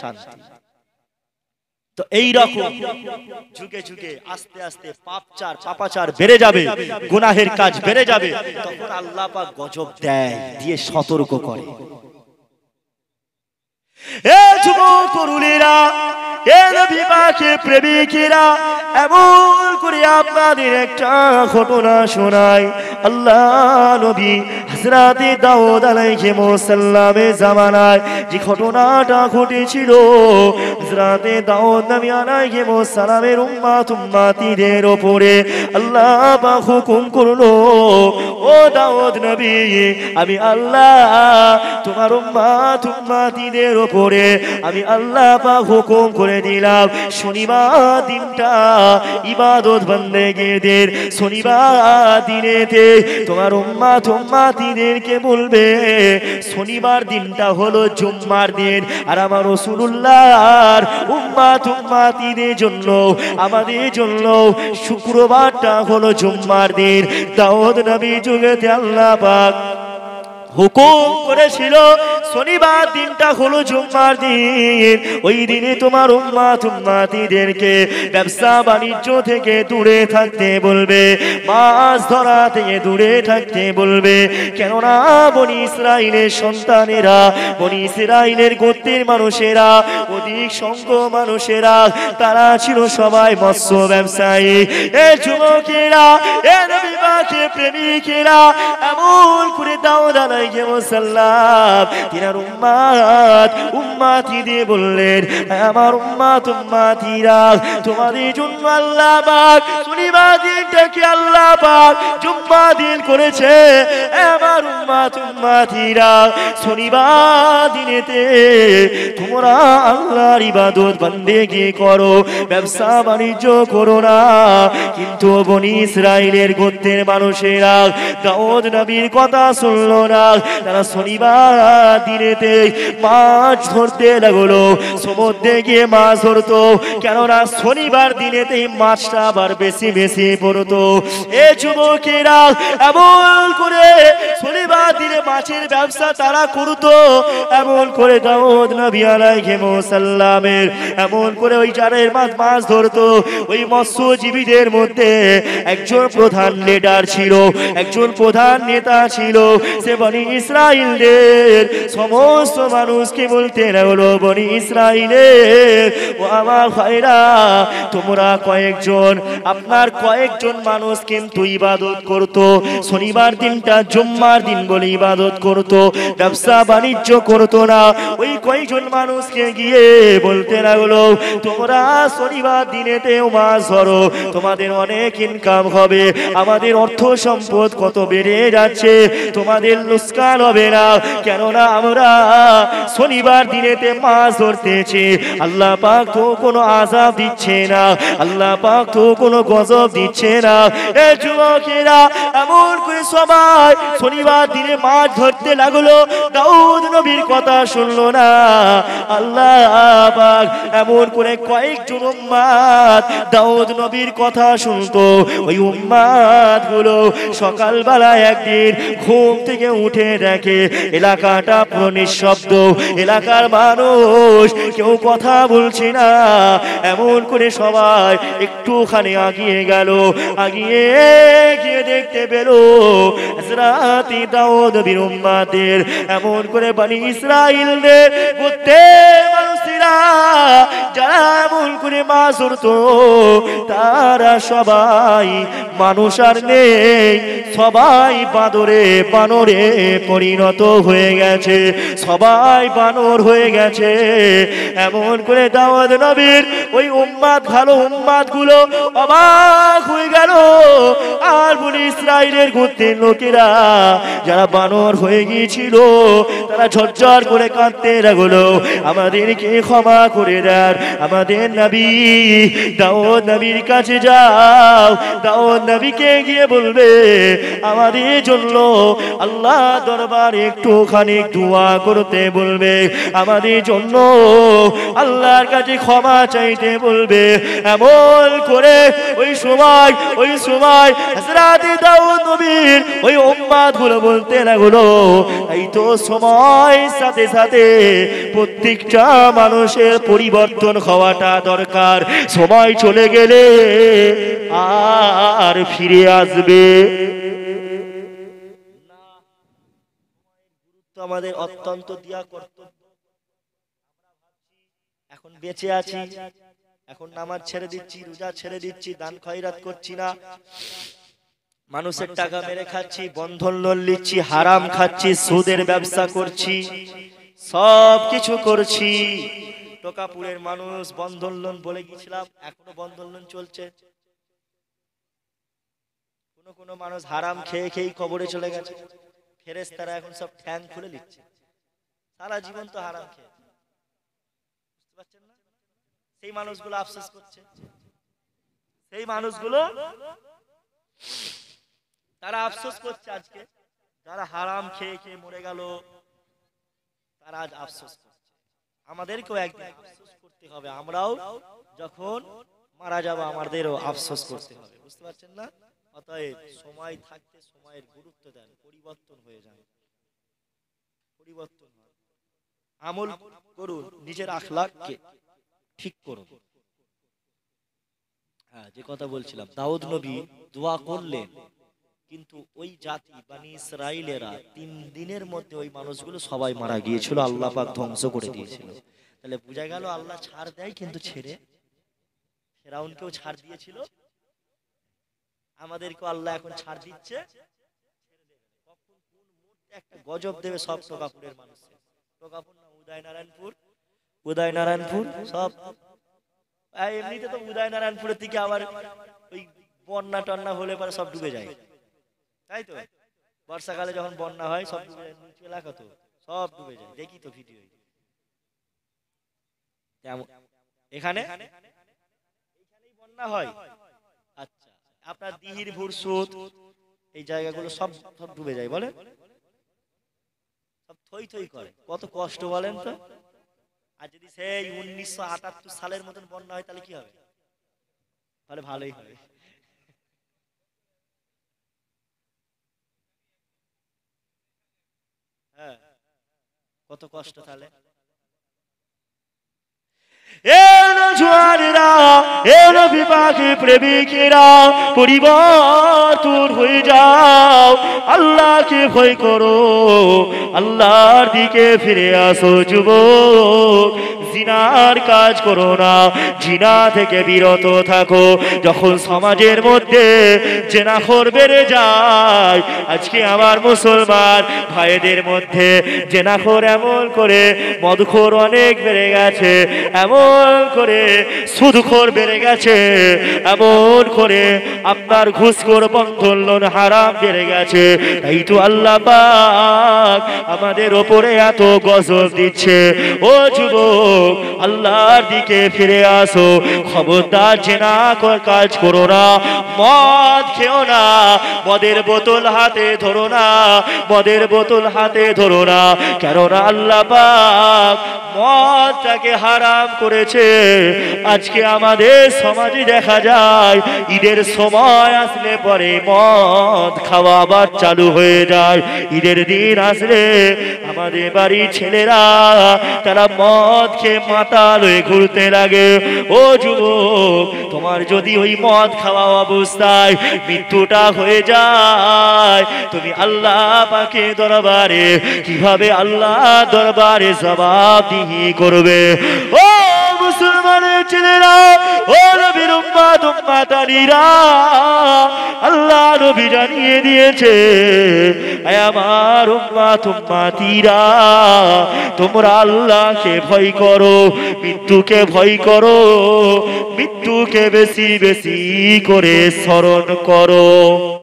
শান্তি। তো এই রকম যুগে যুগে আস্তে আস্তে পাপাচার বেড়ে যাবে, গুনাহের কাজ বেড়ে যাবে। তখন আল্লাহ পাক গজব দেয়, দিয়ে সতর্ক করে। এ যুবক তরুণেরা, এ নবী পাকের প্রেমিকেরা, এমন করে আপনাদের একটা ঘটনা শোনায়। আল্লাহ নবী হযরতে দাউদ আলাইহিস সালামের জামানায় যে ঘটনাটা ঘটেছিল, হযরতে দাউদ নবী আলাইহিস সালামের উম্মতিদের উপরে আল্লাহ পাক হুকুম করলো, ও দাউদ নবী, আমি আল্লাহ তোমার উম্মতিদের উপরে আমি আল্লাহ পাক হুকুম করে দিলাম, শনিবার দিনটা ইবাদত বন্দেগীদের, শনিবার দিনেতে তোমার উম্মতিদেরকে বলবে শনিবার দিনটা হলো জুম্মার দিন, আর আমার রাসূলুল্লাহর উম্মতিদের জন্য, আমাদের জন্য শুক্রবারটা হলো জুম্মার দিন। দাউদ নবী যুগেতে আল্লাহ পাক হুকুম করেছিল শনিবার দিনটা হলো জুম্মার দিন, ওই দিনে তোমার উম্মতিদেরকে ব্যবসা বাণিজ্য থেকে দূরে থাকতে বলবে, মাছ ধরা থেকে দূরে থাকতে বলবে। কেননা বনি ইসরাইলের সন্তানেরা, বনি ইসরাইলের গোত্রের মানুষেরা, অধিক সংখ্যক মানুষেরা তারা ছিল সবাই মৎস্য ব্যবসায়ী। এ যুবকেরা, এ নবী পাকের প্রেমিকেরা, এমন করে দাউদ আলাইহিস সালাম তিনার উম্মতিদের বললেন, আমার উম্মতিরা, তোমাদের জন্য আল্লাহ পাক শনিবার দিনটাকে আল্লাহ পাক জুম্মার দিন করেছে। আমার উম্মতিরা, শনিবার দিনেতে তোমরা আল্লাহর ইবাদত বন্দেগী করো, ব্যবসা বাণিজ্য করো না। কিন্তু বনি ইসরাইলের গোত্রের মানুষেরা দাউদ নবীর কথা শুনলো না, তারা শনিবার দিনেতে মাছ ধরতে লাগলো, সমুদ্রে গিয়ে মাছ ধরতো। কেননা শনিবার দিনেতে মাছটা আবার বেশি বেশি পড়তো। এ যুবকেরা, এমন করে শনিবার দিনে মাছের ব্যবসা তারা করতো। এমন করে দাউদ নবী আলাইহিস সালামের এমন করে ওই জারের মাছ ধরতো। ওই মৎস্যজীবীদের মধ্যে একজন প্রধান লিডার ছিল, একজন প্রধান নেতা ছিল। সে বনি ইসরাইলের সমস্ত মানুষকে বলতে লাগলো, বনি ইসরাইলের ও আমার ভাইরা, তোমরা কয়েকজন, আপনার কয়েকজন মানুষ কিন্তু ইবাদত করতো, শনিবার দিনটা জুম্মার দিন বলে ইবাদত করতো, ব্যবসা বাণিজ্য করতো না। ওই কয়েকজন মানুষকে গিয়ে বলতে লাগলো, তোমরা শনিবার দিনেতেও মাছ ধরো, তোমাদের অনেক ইনকাম হবে, আমাদের অর্থ সম্পদ কত বেড়ে যাচ্ছে, তোমাদের লোকসান হবে না। কেননা আমরা শনিবার দিনেতে মাছ ধরতেছি, আল্লাহ পাক তো কোনো আযাব দিচ্ছে না, আল্লাহ পাক তো কোনো গজব দিচ্ছে না। এ যুবকেরা, এমন করে সবাই শনিবার দিনে মাছ ধরতে লাগলো। দাউদ নবীর কথা শুনলো না। আল্লাহ পাক এমন করে কয়েকজন উম্মত দাউদ নবীর কথা শুনতো। ওই উম্মত গুলো সকালবেলা একদিন ঘুম থেকে উঠে উঠে দেখে এলাকাটা পুরো নিঃশব্দ, এলাকার মানুষ কেউ কথা বলছে না। এমন করে সবাই একটুখানি আগিয়ে গেল, আগিয়ে গিয়ে দেখতে পেল হযরত দাউদ নবীর উম্মতের, এমন করে বনি ইসরাইলদের গোত্রের মানুষেরা যারা এমন করে মাছ ধরতো তারা সবাই মানুষ আর নেই, সবাই বানরে পরিণত হয়ে গেছে, সবাই বানর হয়ে গেছে। এমন করে দাউদ নবীর ওই উম্মত ভালো উম্মত গুলো অবাক হয়ে গেল। আর বনি ইসরাইলের গোত্রের লোকেরা যারা বানর হয়ে গিয়েছিল তারা ঝরঝর করে কাঁদতে লাগলো, আমাদেরকে ক্ষমা করে দেন, আমাদের নবী দাউদ নবীর কাছে যাও, দাউদ নবীকে গিয়ে বলবে আমাদের জন্য আল্লাহ দরবারে একটুখানি দোয়া করতে বলবে, আমাদের জন্য আল্লাহর কাছে ক্ষমা চাইতে বলবে। এমন করে ওই সময় হযরত দাউদ নবীর ওই উম্মত গুলো বলতে লাগলো, এই তো সময় সাথে সাথে প্রত্যেকটা মানুষের পরিবর্তন হওয়াটা দরকার, সময় চলে গেলে আর ফিরে আসবে না। আমাদের অত্যন্ত দিয়া কর্তব্য। এখন বেঁচে আছি, এখন নামাজ ছেড়ে দিচ্ছি, রোজা ছেড়ে দিচ্ছি, দান খয়রাত করছি না, মানুষের টাকা মেরে খাচ্ছি, বন্ধন লোন নিচ্ছি, হারাম খাচ্ছি, সুদের ব্যবসা করছি, সব কিছু করছি। টোকাপুরের মানুষ বন্ধন লোন বলে গিয়েছিলাম, এখনো বন্ধন লোন চলছে। কোন মানুষ হারাম খেয়ে খেয়ে কবরে চলে গেছে, ফেরেশতারা এখন সব ঠ্যাং খুলে নিচ্ছে, সারা জীবন তো হারাম খেয়ে। বুঝতে পারছেন না? সেই মানুষগুলো আফসোস করছে, সেই মানুষগুলো তারা আফসোস করছে আজকে, যারা হারাম খেয়ে খেয়ে মরে গেল তারা আজ আফসোস করছে। আমাদেরকেও একদিন আফসোস করতে হবে, আমরাও যখন মারা যাব আমাদেরও আফসোস করতে হবে। বুঝতে পারছেন না? অতএব সময় থাকতে সময়ের গুরুত্ব দেন, পরিবর্তন হয়ে যায়, পরিবর্তন হয়, আমল করুন, নিজের আখলাককে ঠিক করুন। হ্যাঁ, যে কথা বলছিলাম, দাউদ নবী দোয়া করলেন, কিন্তু ওই জাতি বনি ইসরাইলেরা 3 দিনের মধ্যে ওই মানুষগুলো সবাই মারা গিয়েছিল, আল্লাহ পাক ধ্বংস করে দিয়েছিল। তাহলে বোঝা গেল আল্লাহ ছাড় দেয় কিন্তু ছেড়ে, ফেরাউনকেও ছাড় দিয়েছিল, আমাদেরকেও আল্লাহ এখন ছাড় দিচ্ছে। কখন কোন মুহূর্তে একটা গজব দেবে সব টোকাপুরের মানুষের, টোকাপুর না উদয়নারায়ণপুর সব, এমনিতে তো উদয়নারায়ণপুরের থেকে আবার ওই বন্যা টন্যা হলে পরে সব ডুবে যায়, তাই তো? বর্ষাকালে যখন বন্যা হয় সব ডুবে যায়, নিচু এলাকা তো সব ডুবে যায়, দেখি তো ভিডিও। এখানে বন্যা হয়, আচ্ছা, আপনার দিহির ভুরসুত এই জায়গাগুলো সব ডুবে যায়, বলে সব থই থই করে, কত কষ্ট বলেন তো। আর যদি সেই 1978 সালের মতন বন্যা হয় তাহলে কি হবে? তাহলে ভালোই হবে। হ্যাঁ, কত কষ্ট তাহলে। পরিবর্তন হয়ে যাও, আল্লাহকে ভয় করো, আল্লাহর দিকে ফিরে আসো যুবক, জিনার কাজ করো না, জিনা থেকে বিরত থাকো। যখন সমাজের মধ্যে জেনাখোর বেড়ে যায়, আজকে আমার মুসলমান ভাইদের মধ্যে জেনাখোর এমন করে, মদখোর অনেক বেড়ে গেছে, এমন করে সুদখোর বেড়ে গেছে, এমন করে আপনার ঘুষখোর বন্ধন লোন হারাম বেড়ে গেছে। তাই তো আল্লাহ পাক আমাদের ওপরে এত গজব দিচ্ছে। ও যুবক, আল্লাহর দিকে ফিরে আসো। খবরদার জেনা কাজ করো না, মদ খেও না, মদের বোতল হাতে ধরো না, মদের বোতল হাতে ধরো না। কেননা আল্লাহ পাক মদটাকে হারাম করেছে। আজকে আমাদের সমাজে দেখা যায় ঈদের সময় আসলে পরে মদ খাওয়া আবার চালু হয়ে যায়। ঈদের দিন আসলে আমাদের বাড়ির ছেলেরা তারা মদ খেয়ে মাতাল হয়ে ঘুরতে লাগে। ও যুবক, তোমার যদি ওই মদ খাওয়া অবস্থায় মৃত্যুটা হয়ে যায়, তুমি আল্লাহ পাকের দরবারে কিভাবে আল্লাহ দরবারে জবাবদিহি করবে? ও মুসলমানের ছেলেরা, ও নবীর উম্মত উম্মতানিরা, আল্লাহ নবী জানিয়ে দিয়েছে, আয় আমার উম্মত উম্মতিরা, তোমরা আল্লাহকে ভয় করো, মৃত্যুকে ভয় করো, মৃত্যুকে বেশি বেশি করে স্মরণ করো।